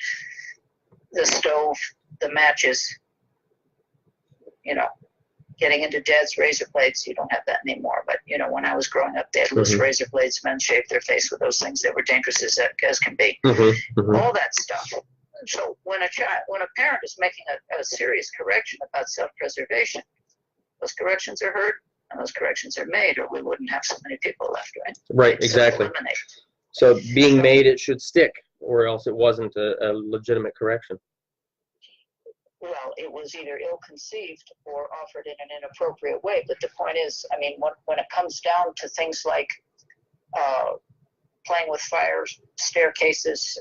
the stove, the matches, getting into Dad's razor blades? You don't have that anymore, but when I was growing up, they had loose razor blades. Men shaved their face with those things that were dangerous as can be. All that stuff. So when a parent is making a serious correction about self-preservation, those corrections are heard and those corrections are made, or we wouldn't have so many people left, right? Right, exactly. So being made, it should stick, or else it wasn't a legitimate correction. Well, it was either ill-conceived or offered in an inappropriate way. But the point is, I mean, when it comes down to things like playing with fire, staircases,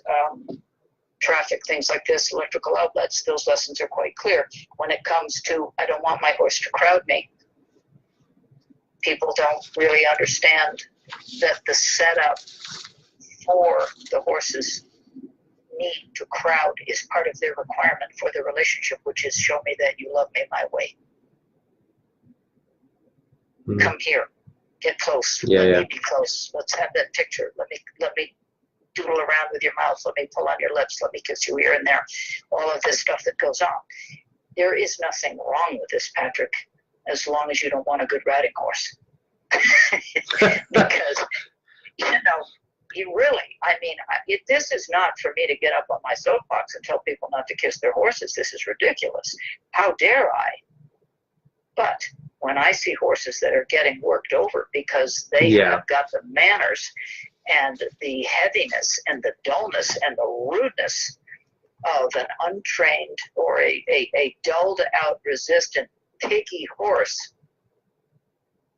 traffic, things like this, electrical outlets, those lessons are quite clear. When it comes to, I don't want my horse to crowd me, people don't really understand that the setup for the horses need to crowd is part of their requirement for the relationship, which is show me that you love me my way. Come here, get close. Let me be close. Let's have that picture. Let me doodle around with your mouth. Let me pull on your lips. Let me kiss you here and there. All of this stuff that goes on. There is nothing wrong with this, Patrick, as long as you don't want a good riding horse. Because you really, I mean, this is not for me to get up on my soapbox and tell people not to kiss their horses. This is ridiculous. How dare I? But when I see horses that are getting worked over because they have got the manners and the heaviness and the dullness and the rudeness of an untrained or a dulled out, resistant, piggy horse,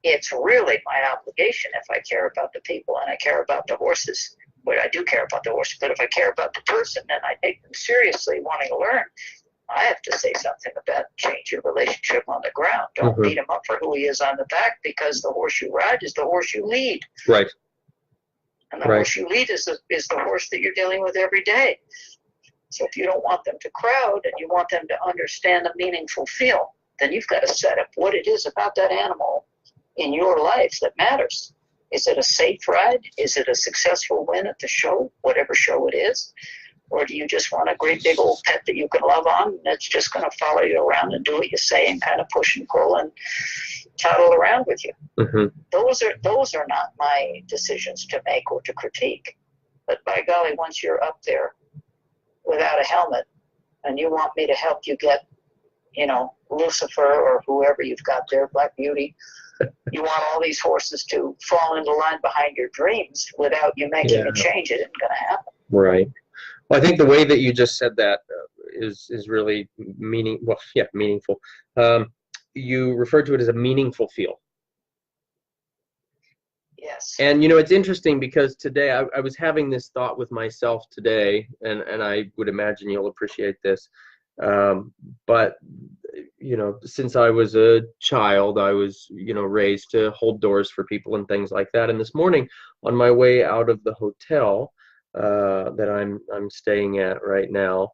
it's really my obligation, if I care about the people and I care about the horses, well, I do care about the horses, but if I care about the person and I take them seriously wanting to learn, I have to say something about change your relationship on the ground. Don't beat him up for who he is on the back, because the horse you ride is the horse you lead. Right. And the horse you lead is the horse that you're dealing with every day. So if you don't want them to crowd and you want them to understand a meaningful feel, then you've got to set up what it is about that animal in your life that matters. Is it a safe ride? Is it a successful win at the show, whatever show it is? Or do you just want a great big old pet that you can love on and that's just going to follow you around and do what you say and kind of push and pull and toddle around with you? Those are not my decisions to make or to critique. But by golly, once you're up there without a helmet and you want me to help you get, Lucifer or whoever you've got there, Black Beauty, you want all these horses to fall into line behind your dreams without you making a change. It isn't going to happen. Right. Well, I think the way that you just said that is really meaningful. You referred to it as a meaningful feel. Yes. And, it's interesting because today I was having this thought with myself today, and I would imagine you'll appreciate this. But, since I was a child, I was, raised to hold doors for people and things like that. And this morning on my way out of the hotel that I'm staying at right now,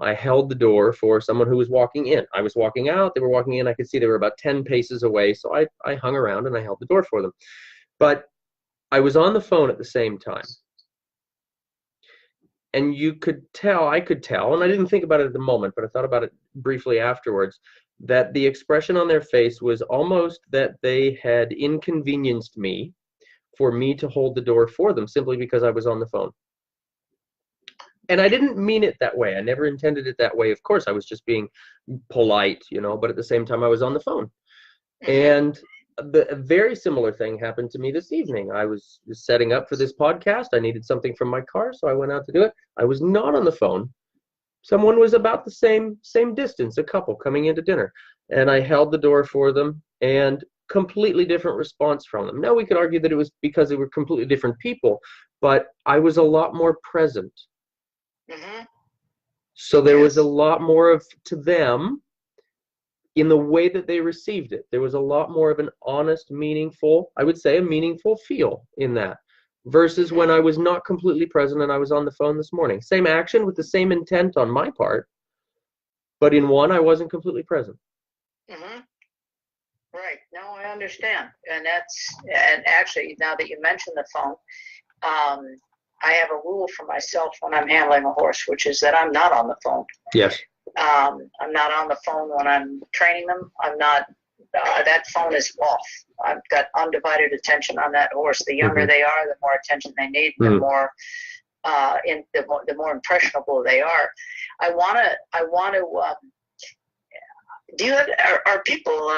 I held the door for someone who was walking in. I was walking out, they were walking in. I could see they were about 10 paces away. So I hung around and I held the door for them. But I was on the phone at the same time. And I could tell, and I didn't think about it at the moment, but I thought about it briefly afterwards, that the expression on their face was almost that they had inconvenienced me for me to hold the door for them simply because I was on the phone. And I didn't mean it that way. I never intended it that way. Of course, I was just being polite, but at the same time, I was on the phone. And a very similar thing happened to me this evening. I was setting up for this podcast. I needed something from my car, so I went out to do it. I was not on the phone. Someone was about the same distance, a couple coming into dinner. And I held the door for them, and completely different response from them. Now, we could argue that it was because they were completely different people, but I was a lot more present. So there was a lot more to them in the way that they received it. There was a lot more of an honest, meaningful, I would say a meaningful feel in that, versus when I was not completely present and I was on the phone this morning. Same action with the same intent on my part, but in one I wasn't completely present. Mm-hmm. Right. No, I understand. And actually, now that you mention the phone, I have a rule for myself when I'm handling a horse, which is that I'm not on the phone. Yes. I'm not on the phone when I'm training them. I'm not, that phone is off. I've got undivided attention on that horse. The younger they are, the more attention they need, the more the more impressionable they are. I want to do you have, are people,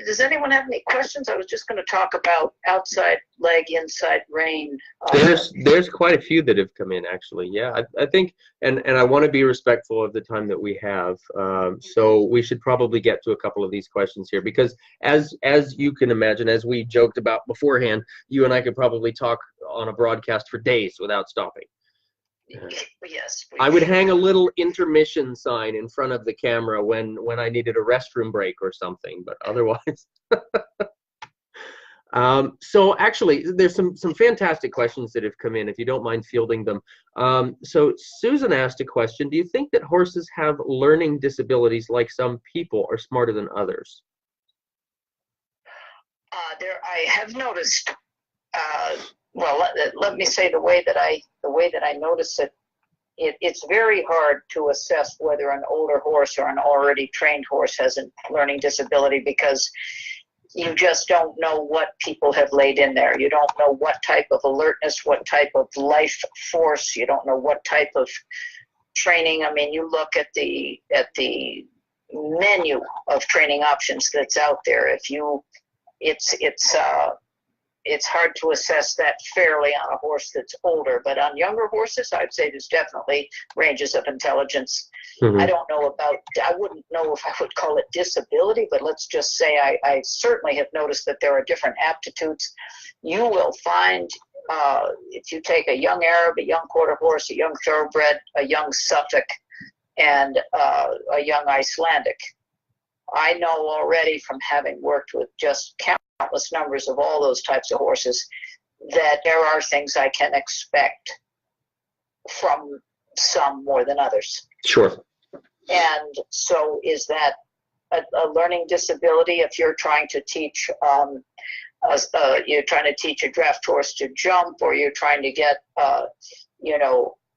does anyone have any questions? I was just going to talk about outside leg, inside rein. There's quite a few that have come in, actually. Yeah, I think, and I want to be respectful of the time that we have. So we should probably get to a couple of these questions here, because as you can imagine, as we joked about beforehand, you and I could probably talk on a broadcast for days without stopping. Yes. I would hang a little intermission sign in front of the camera when I needed a restroom break or something, but otherwise. So actually, there's some fantastic questions that have come in, if you don't mind fielding them. So Susan asked a question: do you think that horses have learning disabilities, like some people are smarter than others? I have noticed. Well, let me say the way that I notice it. It's very hard to assess whether an older horse or an already trained horse has a learning disability, because you just don't know what people have laid in there. You don't know what type of alertness, what type of life force. You don't know what type of training. I mean, you look at the menu of training options that's out there. It's hard to assess that fairly on a horse that's older, but on younger horses, I'd say there's definitely ranges of intelligence. I don't know about, I wouldn't know if I would call it disability, but let's just say I certainly have noticed that there are different aptitudes. You will find, if you take a young Arab, a young quarter horse, a young thoroughbred, a young Suffolk, and a young Icelandic, I know already from having worked with just countless numbers of all those types of horses that there are things I can expect from some more than others. Sure. And so is that a learning disability if you're trying to teach you're trying to teach a draft horse to jump, or you're trying to get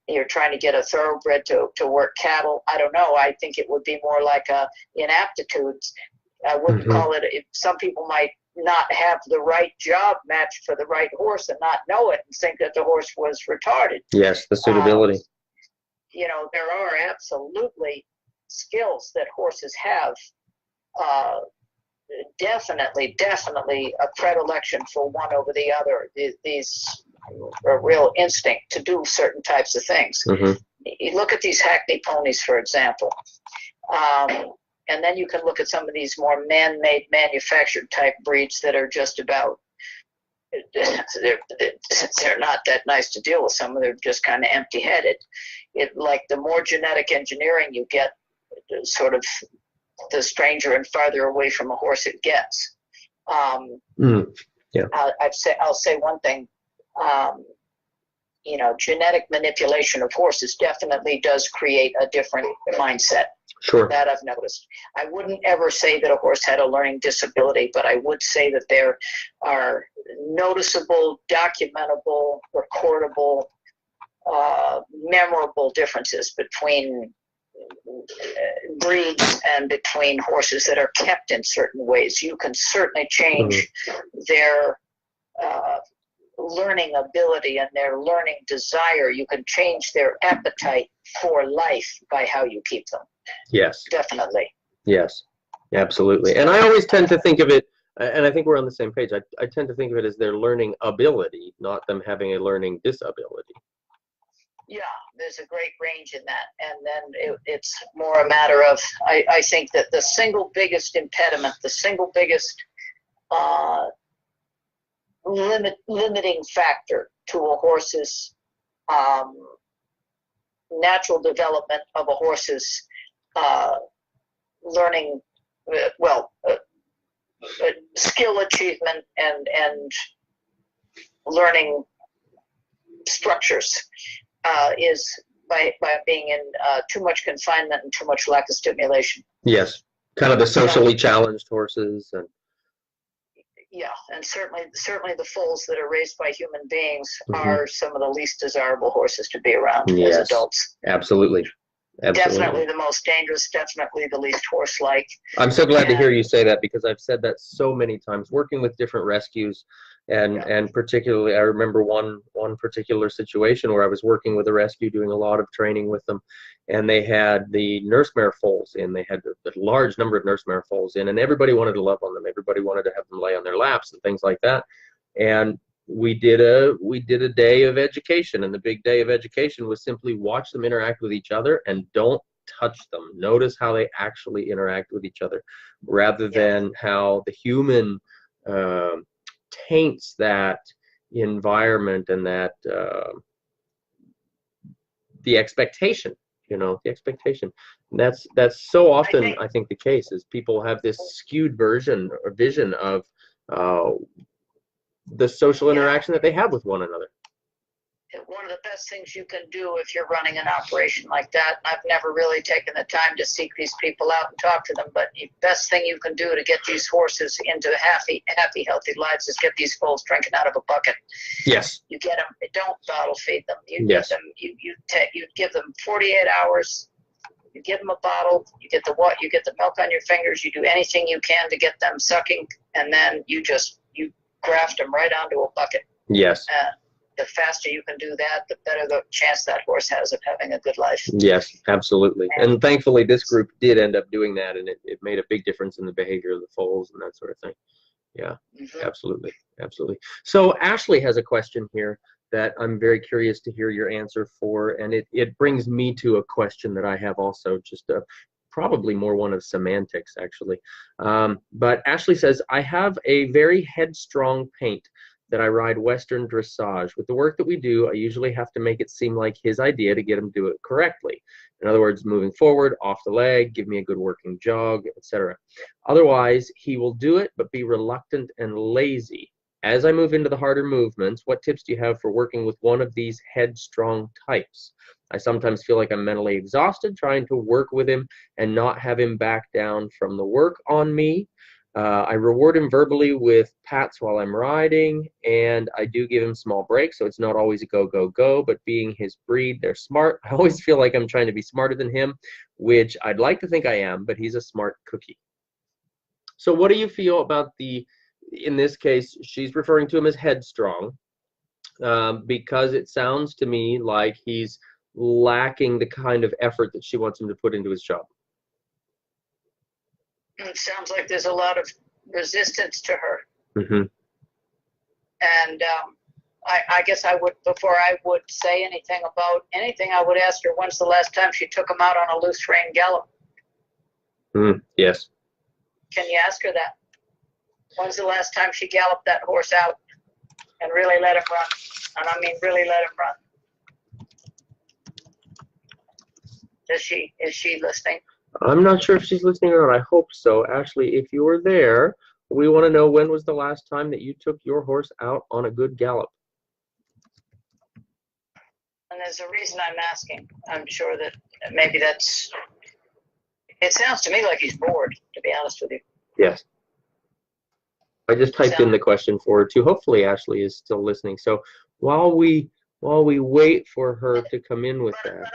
you're trying to get a thoroughbred to work cattle? I don't know. I think it would be more like inaptitudes. I wouldn't call it. Some people might not have the right job matched for the right horse and not know it and think that the horse was retarded. Yes, the suitability. There are absolutely skills that horses have. Definitely a predilection for one over the other. These a real instinct to do certain types of things. You look at these Hackney ponies, for example, and then you can look at some of these more man-made, manufactured type breeds that are just about, they're not that nice to deal with. Some of them are just kind of empty-headed. Like the more genetic engineering you get, sort of the stranger and farther away from a horse it gets. Yeah. I'll say one thing. Genetic manipulation of horses definitely does create a different mindset. Sure. That I've noticed. I wouldn't ever say that a horse had a learning disability, but I would say that there are noticeable, documentable, recordable, memorable differences between breeds and between horses that are kept in certain ways. You can certainly change their learning ability and their learning desire. You can change their appetite for life by how you keep them. Yes. Definitely. Yes, absolutely. And I always tend to think of it, and I think we're on the same page, I tend to think of it as their learning ability, not them having a learning disability. Yeah, there's a great range in that. And then it's more a matter of, I think that the single biggest impediment, the single biggest limiting factor to a horse's natural development of a horse's learning, skill achievement and learning structures is by being in too much confinement and too much lack of stimulation. Yes, kind of the socially challenged horses. And yeah, and certainly the foals that are raised by human beings are some of the least desirable horses to be around as adults. Absolutely. Definitely the most dangerous, definitely the least horse-like. I'm so glad to hear you say that, because I've said that so many times working with different rescues, and particularly I remember one particular situation where I was working with a rescue, doing a lot of training with them, and they had the nurse mare foals in. They had a large number of nurse mare foals in, and everybody wanted to love on them. Everybody wanted to have them lay on their laps and things like that. And we did a day of education, and the big day of education was simply watch them interact with each other and don't touch them. Notice how they actually interact with each other, rather than how the human taints that environment and that the expectation. The expectation. And that's so often, I think the case is people have this skewed version or vision of the social interaction that they have with one another. One of the best things you can do if you're running an operation like that, and I've never really taken the time to seek these people out and talk to them, but the best thing you can do to get these horses into happy, healthy lives is get these foals drinking out of a bucket. Yes. You get them. Don't bottle feed them. You get them. You give them 48 hours. You give them a bottle. You get the milk on your fingers. You do anything you can to get them sucking, and then you graft them right onto a bucket. Yes. The faster you can do that, the better the chance that horse has of having a good life. Yes, absolutely. And thankfully, this group did end up doing that, and it made a big difference in the behavior of the foals and that sort of thing. Yeah, absolutely. So Ashley has a question here that I'm very curious to hear your answer for, and it brings me to a question that I have also, just probably more one of semantics, actually. But Ashley says, I have a very headstrong paint that I ride Western dressage. With the work that we do, I usually have to make it seem like his idea to get him to do it correctly. In other words, moving forward, off the leg, give me a good working jog, etc. Otherwise, he will do it, but be reluctant and lazy. As I move into the harder movements, what tips do you have for working with one of these headstrong types? I sometimes feel like I'm mentally exhausted trying to work with him and not have him back down from the work on me. I reward him verbally with pats while I'm riding, and I do give him small breaks, so it's not always a go, go, go, but being his breed, they're smart. I always feel like I'm trying to be smarter than him, which I'd like to think I am, but he's a smart cookie. So what do you feel about in this case, she's referring to him as headstrong, because it sounds to me like he's lacking the kind of effort that she wants him to put into his job. It sounds like there's a lot of resistance to her. And I guess I would, before I would say anything about anything, I would ask her when's the last time she took him out on a loose rein gallop. Yes. Can you ask her that? When's the last time she galloped that horse out and really let him run? And I mean really let him run. Is she listening? I'm not sure if she's listening or not. I hope so. Ashley, if you were there, we want to know when was the last time that you took your horse out on a good gallop. And there's a reason I'm asking. I'm sure that maybe it sounds to me like he's bored, to be honest with you. Yes. I just typed in the question for her too. Hopefully Ashley is still listening. So while we wait for her to come in with that.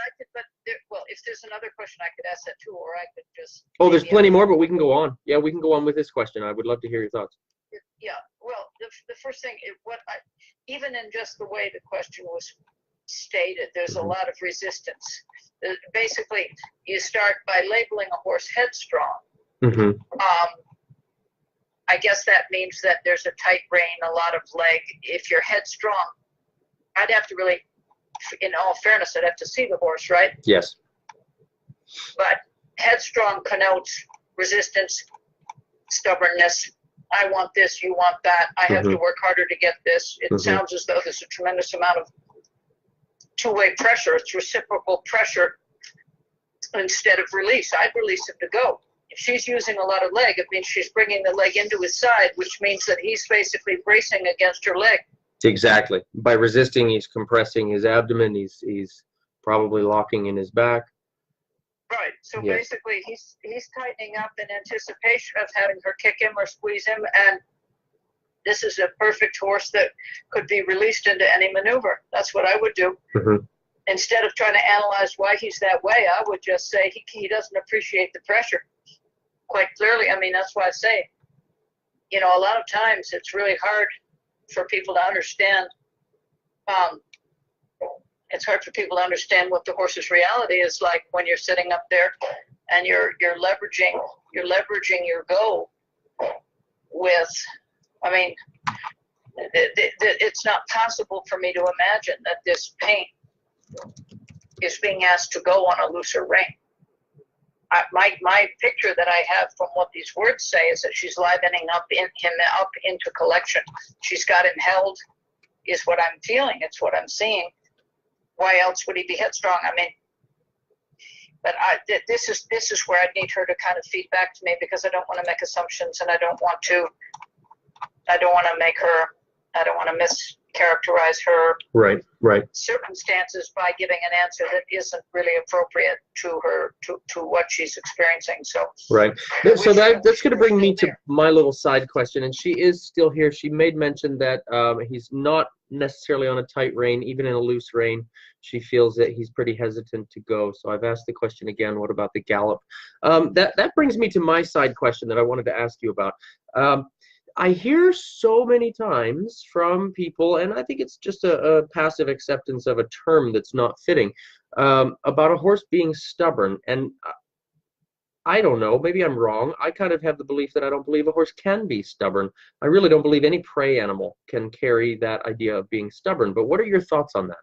Well, if there's another question, I could ask that too, or I could just. Oh, there's plenty more, but we can go on. Yeah, we can go on with this question. I would love to hear your thoughts. Yeah. Well, the first thing, even in just the way the question was stated, there's a lot of resistance. Basically, you start by labeling a horse headstrong. I guess that means that there's a tight rein, a lot of leg. If you're headstrong, I'd have to really, in all fairness, I'd have to see the horse, right? Yes. But headstrong connotes resistance, stubbornness. I want this, you want that. I have to work harder to get this. It sounds as though there's a tremendous amount of two-way pressure. It's reciprocal pressure instead of release. I'd release him to go. If she's using a lot of leg, it means she's bringing the leg into his side, which means that he's basically bracing against her leg. Exactly. By resisting, he's compressing his abdomen. He's probably locking in his back. Right. So Yeah. basically, he's tightening up in anticipation of having her kick him or squeeze him, and this is a perfect horse that could be released into any maneuver. That's what I would do. Mm-hmm. Instead of trying to analyze why he's that way, I would just say he doesn't appreciate the pressure. Quite clearly, I mean, that's why I say, you know, a lot of times it's really hard for people to understand. It's hard for people to understand what the horse's reality is like when you're sitting up there and you're leveraging your go with. I mean, it's not possible for me to imagine that this paint is being asked to go on a looser rein. My picture that I have from what these words say is that she's livening him up into collection. She's got him held, is what I'm feeling. It's what I'm seeing. Why else would he be headstrong? I mean, but this is where I need her to kind of feed back to me, because I don't want to make assumptions, and I don't want to mischaracterize her Right. circumstances by giving an answer that isn't really appropriate to her, to what she's experiencing. So right. So that's going to bring me to my little side question, and she is still here. She made mention that he's not necessarily on a tight rein, even in a loose rein. She feels that he's pretty hesitant to go. So I've asked the question again, what about the gallop? That brings me to my side question that I wanted to ask you about. I hear so many times from people, and I think it's just a passive acceptance of a term that's not fitting, about a horse being stubborn. And I don't know, maybe I'm wrong. I kind of have the belief that I don't believe a horse can be stubborn. I really don't believe any prey animal can carry that idea of being stubborn. But what are your thoughts on that?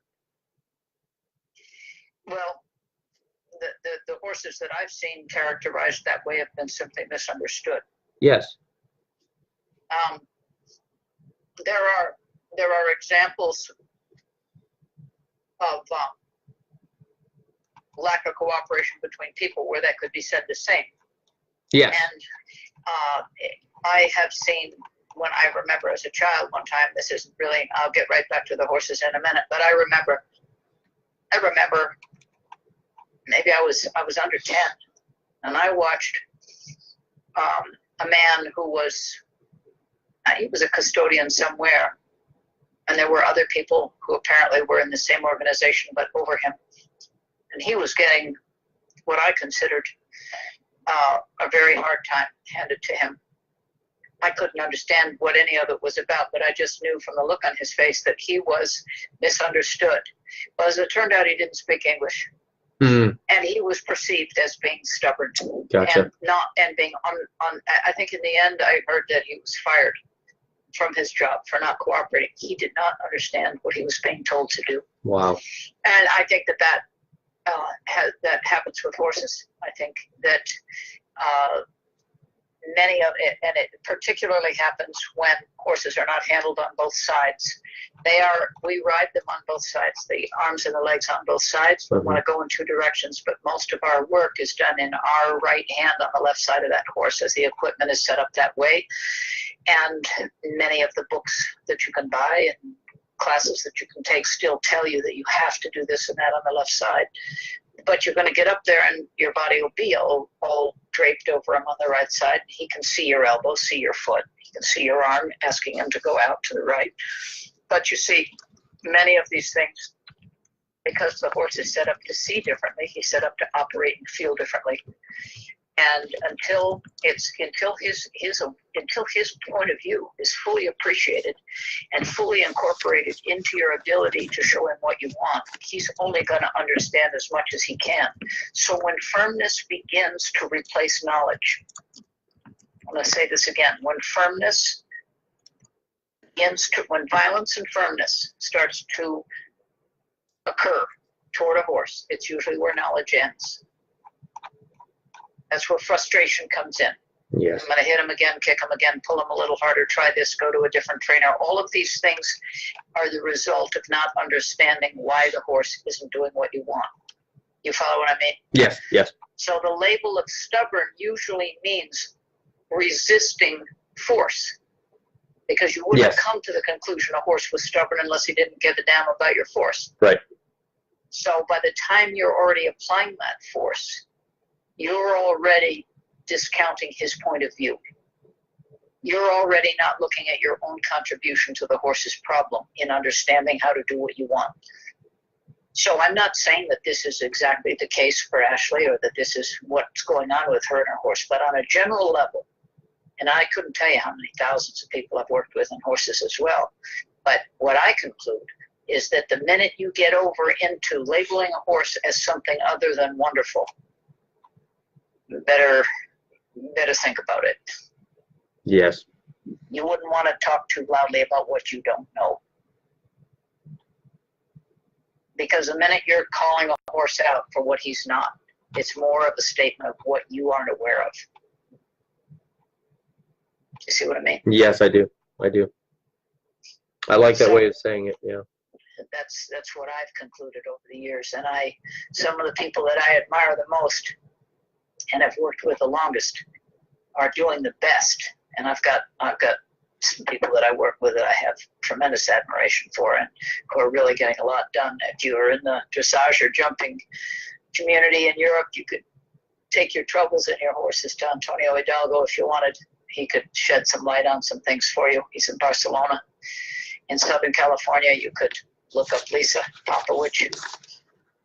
Well, the horses that I've seen characterized that way have been simply misunderstood. Yes. There are examples of lack of cooperation between people where that could be said the same. Yes. And I have seen, when I remember as a child one time, this isn't really, I'll get right back to the horses in a minute, but I remember maybe I was under 10, and I watched a man who was, he was a custodian somewhere, and there were other people who apparently were in the same organization but over him, and he was getting what I considered a very hard time handed to him. I couldn't understand what any of it was about, but I just knew from the look on his face that he was misunderstood. Well, as it turned out, he didn't speak English. And he was perceived as being stubborn. Gotcha. and being on. I think in the end, I heard that he was fired from his job for not cooperating. He did not understand what he was being told to do. Wow. And I think that happens with horses. I think that many of it, and it particularly happens when horses are not handled on both sides. We ride them on both sides, the arms and the legs on both sides. We want to go in two directions, but most of our work is done in our right hand on the left side of that horse, as the equipment is set up that way. And many of the books that you can buy and classes that you can take still tell you that you have to do this and that on the left side. But you're going to get up there and your body will be all draped over him on the right side. He can see your elbow, see your foot. He can see your arm, asking him to go out to the right. But you see, many of these things, because the horse is set up to see differently, he's set up to operate and feel differently. And until his point of view is fully appreciated and fully incorporated into your ability to show him what you want, he's only going to understand as much as he can. So when firmness begins to replace knowledge, I'm going to say this again, when violence and firmness starts to occur toward a horse, it's usually where knowledge ends. That's where frustration comes in. Yes. I'm going to hit him again, kick him again, pull him a little harder, try this, go to a different trainer. All of these things are the result of not understanding why the horse isn't doing what you want. You follow what I mean? Yes, yes. So the label of stubborn usually means resisting force, because you wouldn't come to the conclusion a horse was stubborn unless he didn't give a damn about your force. Right. So by the time you're already applying that force, you're already discounting his point of view. You're already not looking at your own contribution to the horse's problem in understanding how to do what you want. So I'm not saying that this is exactly the case for Ashley or that this is what's going on with her and her horse, but on a general level, and I couldn't tell you how many thousands of people I've worked with on horses as well, but what I conclude is that the minute you get over into labeling a horse as something other than wonderful, better think about it. Yes. You wouldn't want to talk too loudly about what you don't know. Because the minute you're calling a horse out for what he's not, it's more of a statement of what you aren't aware of. Do you see what I mean? Yes, I do. I do. I like that way of saying it, yeah. That's what I've concluded over the years. And some of the people that I admire the most and have worked with the longest are doing the best. And I've got some people that I work with that I have tremendous admiration for and who are really getting a lot done. If you are in the dressage or jumping community in Europe, you could take your troubles and your horses to Antonio Hidalgo if you wanted. He could shed some light on some things for you. He's in Barcelona. In Southern California, you could look up Lisa Popowich.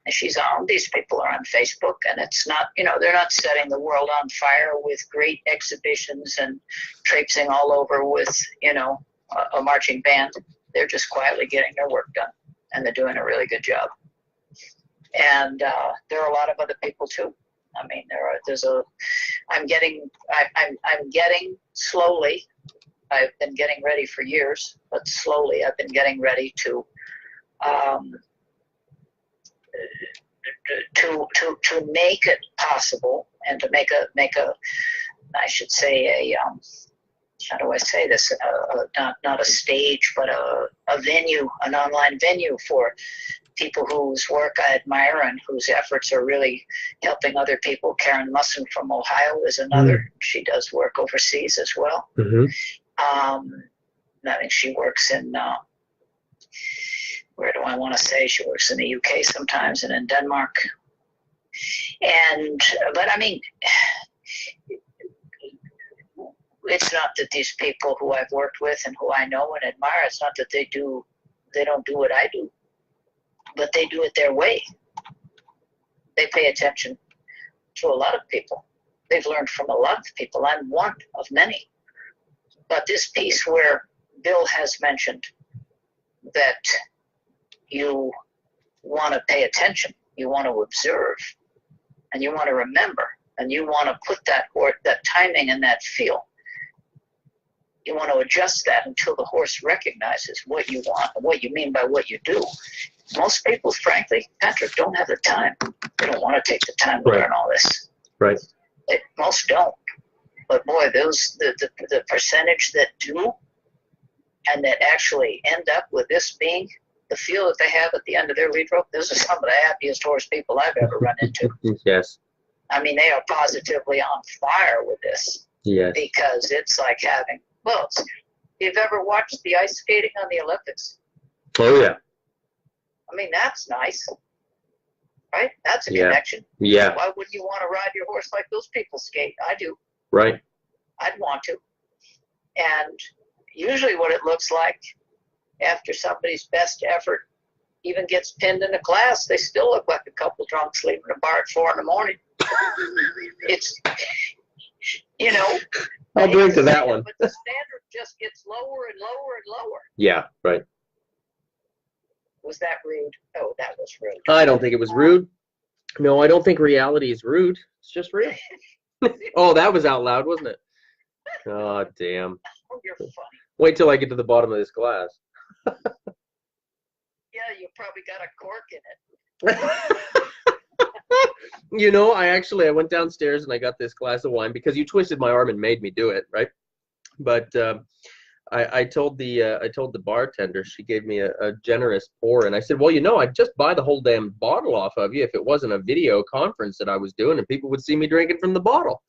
And she's on. These people are on Facebook, and it's not, they're not setting the world on fire with great exhibitions and traipsing all over with, a marching band. They're just quietly getting their work done, and they're doing a really good job. And there are a lot of other people too. I mean, I'm getting slowly. I've been getting ready for years, but slowly I've been getting ready to make it possible and to make a I should say how do I say this, not a stage, but a venue, an online venue for people whose work I admire and whose efforts are really helping other people. Karen Musson from Ohio is another. She does work overseas as well. Mm-hmm. I think she works in where do I want to say? She works in the UK sometimes and in Denmark. But I mean, it's not that these people who I've worked with and who I know and admire, it's not that they don't do what I do, but they do it their way. They pay attention to a lot of people. They've learned from a lot of people. I'm one of many. But this piece where Bill has mentioned that you want to pay attention, you want to observe, and you want to remember, and you want to put that timing and that feel. You want to adjust that until the horse recognizes what you want and what you mean by what you do. Most people, frankly, Patrick, don't have the time. They don't want to take the time to learn all this. Right. Most don't. But boy, the percentage that do and that actually end up with this being the feel that they have at the end of their lead rope, those are some of the happiest horse people I've ever run into. Yes. I mean, they are positively on fire with this. Yes. Because it's like having, if you've ever watched the ice skating on the Olympics. Oh, yeah. I mean, that's nice. Right? That's a connection. Yeah. Why wouldn't you want to ride your horse like those people skate? I do. Right. I'd want to. And usually what it looks like after somebody's best effort even gets pinned in a class, they still look like a couple drunks leaving a bar at 4 a.m. It's, I'll drink to that one. But the standard just gets lower and lower and lower. Yeah, right. Was that rude? Oh, that was rude. I don't think it was rude. No, I don't think reality is rude. It's just rude. Oh, that was out loud, wasn't it? Oh, damn. Oh, you're funny. Wait till I get to the bottom of this glass. Yeah, you probably got a cork in it. I went downstairs and I got this glass of wine because you twisted my arm and made me do it, right? But I told the bartender, she gave me a generous pour, and I said, well, I'd just buy the whole damn bottle off of you if it wasn't a video conference that I was doing and people would see me drinking from the bottle.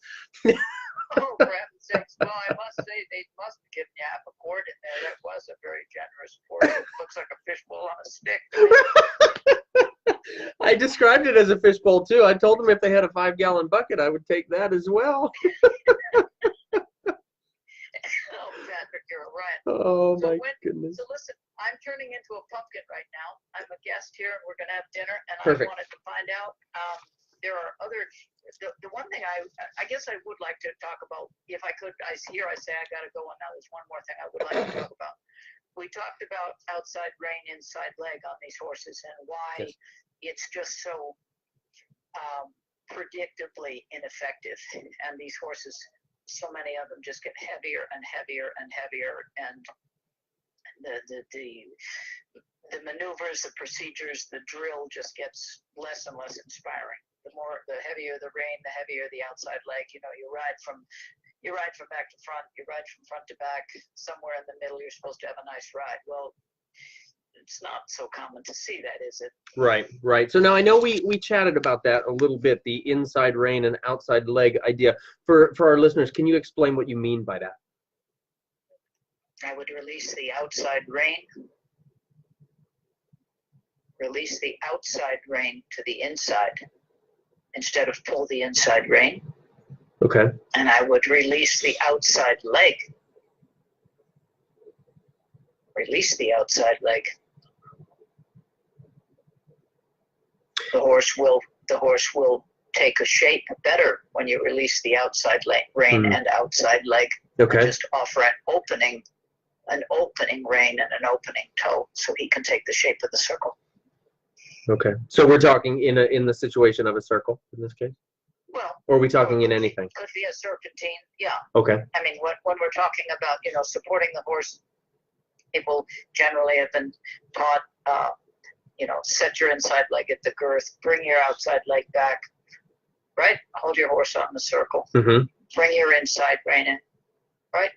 Oh, for heaven's sakes. Well, I must say, they must have given you half a quart in there. That was a very generous pour. It looks like a fishbowl on a stick. I described it as a fishbowl too. I told them if they had a 5-gallon bucket, I would take that as well. Oh, Patrick, you're right. Oh my goodness. So listen, I'm turning into a pumpkin right now. I'm a guest here, and we're going to have dinner. And Perfect. I wanted to find out. There are other. The one thing I guess I would like to talk about, if I could. I say I got to go on now. There's one more thing I would like to talk about. We talked about outside rein, inside leg on these horses, and why it's just so predictably ineffective. And these horses, so many of them just get heavier and heavier and heavier, and the maneuvers, the procedures, the drill just gets less and less inspiring. The heavier the rein, the heavier the outside leg. You know, you ride from back to front, you ride from front to back. Somewhere in the middle, you're supposed to have a nice ride. Well, it's not so common to see that, is it? Right, right. So now I know we chatted about that a little bit, the inside rein and outside leg idea. For our listeners, can you explain what you mean by that? I would release the outside rein. Release the outside rein to the inside instead of pull the inside rein. Okay. And I would release the outside leg. Release the outside leg. The horse will take a shape better when you release the outside rein and outside leg. Okay. Just offer an opening rein and an opening toe, so he can take the shape of the circle. Okay. So we're talking in the situation of a circle in this case? Well, or are we talking in anything? Could be a serpentine, yeah. Okay. I mean, when we're talking about, supporting the horse, people generally have been taught, set your inside leg at the girth, bring your outside leg back, right? Hold your horse on the circle. Mm-hmm. Bring your inside rein in, right?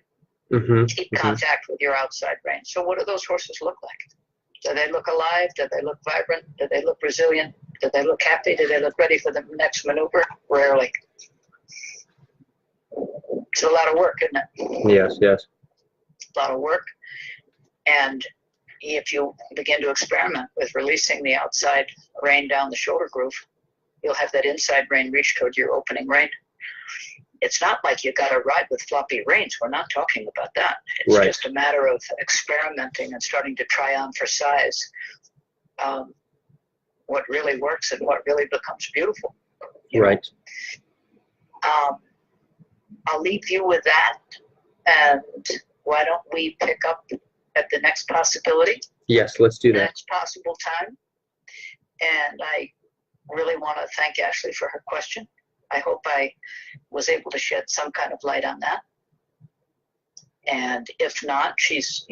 Mm-hmm. Keep contact with your outside rein. So what do those horses look like? Do they look alive? Do they look vibrant? Do they look resilient? Do they look happy? Do they look ready for the next maneuver? Rarely. It's a lot of work, isn't it? Yes, yes. A lot of work. And if you begin to experiment with releasing the outside rein down the shoulder groove, you'll have that inside rein reach toward your opening rein. It's not like you got to ride with floppy reins. We're not talking about that. It's just a matter of experimenting and starting to try on for size what really works and what really becomes beautiful. Right. I'll leave you with that. And why don't we pick up at the next possibility? Yes, let's do that. The next possible time. And I really want to thank Ashley for her question. I hope I was able to shed some kind of light on that. And if not, she's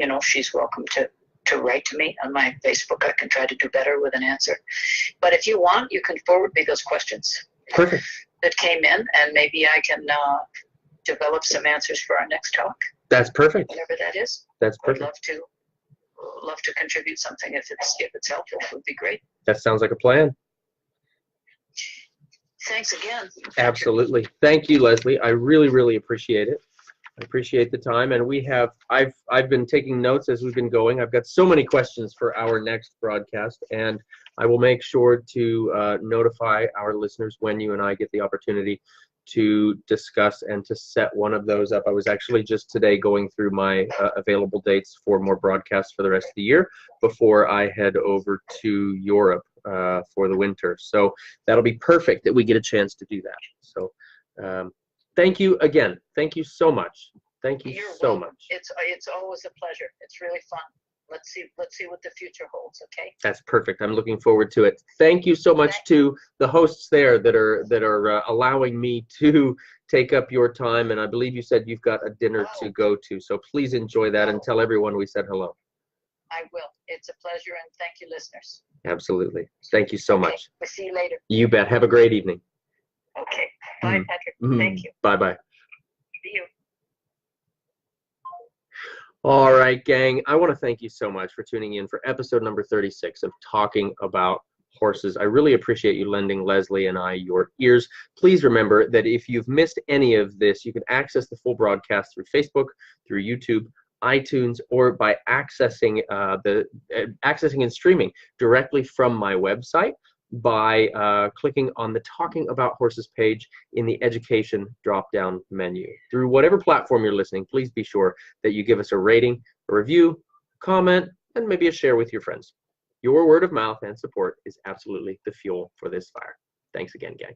welcome to write to me on my Facebook. I can try to do better with an answer. But if you want, you can forward me those questions. Perfect. That came in, and maybe I can develop some answers for our next talk. That's perfect. Whatever that is. That's perfect. I'd love to contribute something if it's helpful. It would be great. That sounds like a plan. Thanks again. Absolutely. Thank you, Leslie. I really, really appreciate it. I appreciate the time, and I've been taking notes as we've been going. I've got so many questions for our next broadcast, and I will make sure to notify our listeners when you and I get the opportunity to discuss and to set one of those up. I was actually just today going through my available dates for more broadcasts for the rest of the year before I head over to Europe for the winter. So that'll be perfect that we get a chance to do that. So thank you again. Thank you so much. Thank you so much. It's always a pleasure. It's really fun. Let's see what the future holds, okay? That's perfect. I'm looking forward to it. Thank you so much to the hosts there that are allowing me to take up your time, and I believe you said you've got a dinner to go to, so please enjoy that and tell everyone we said hello. I will. It's a pleasure, and thank you, listeners. Absolutely. Thank you so much. We'll see you later. You bet. Have a great evening. Okay. Bye, Patrick. Thank you. Bye-bye. See you. All right, gang. I want to thank you so much for tuning in for episode number 36 of Talking About Horses. I really appreciate you lending Leslie and I your ears. Please remember that if you've missed any of this, you can access the full broadcast through Facebook, through YouTube, iTunes, or by accessing and streaming directly from my website. by clicking on the Talking About Horses page in the Education drop-down menu. Through whatever platform you're listening, please be sure that you give us a rating, a review, comment, and maybe a share with your friends. Your word of mouth and support is absolutely the fuel for this fire. Thanks again, gang.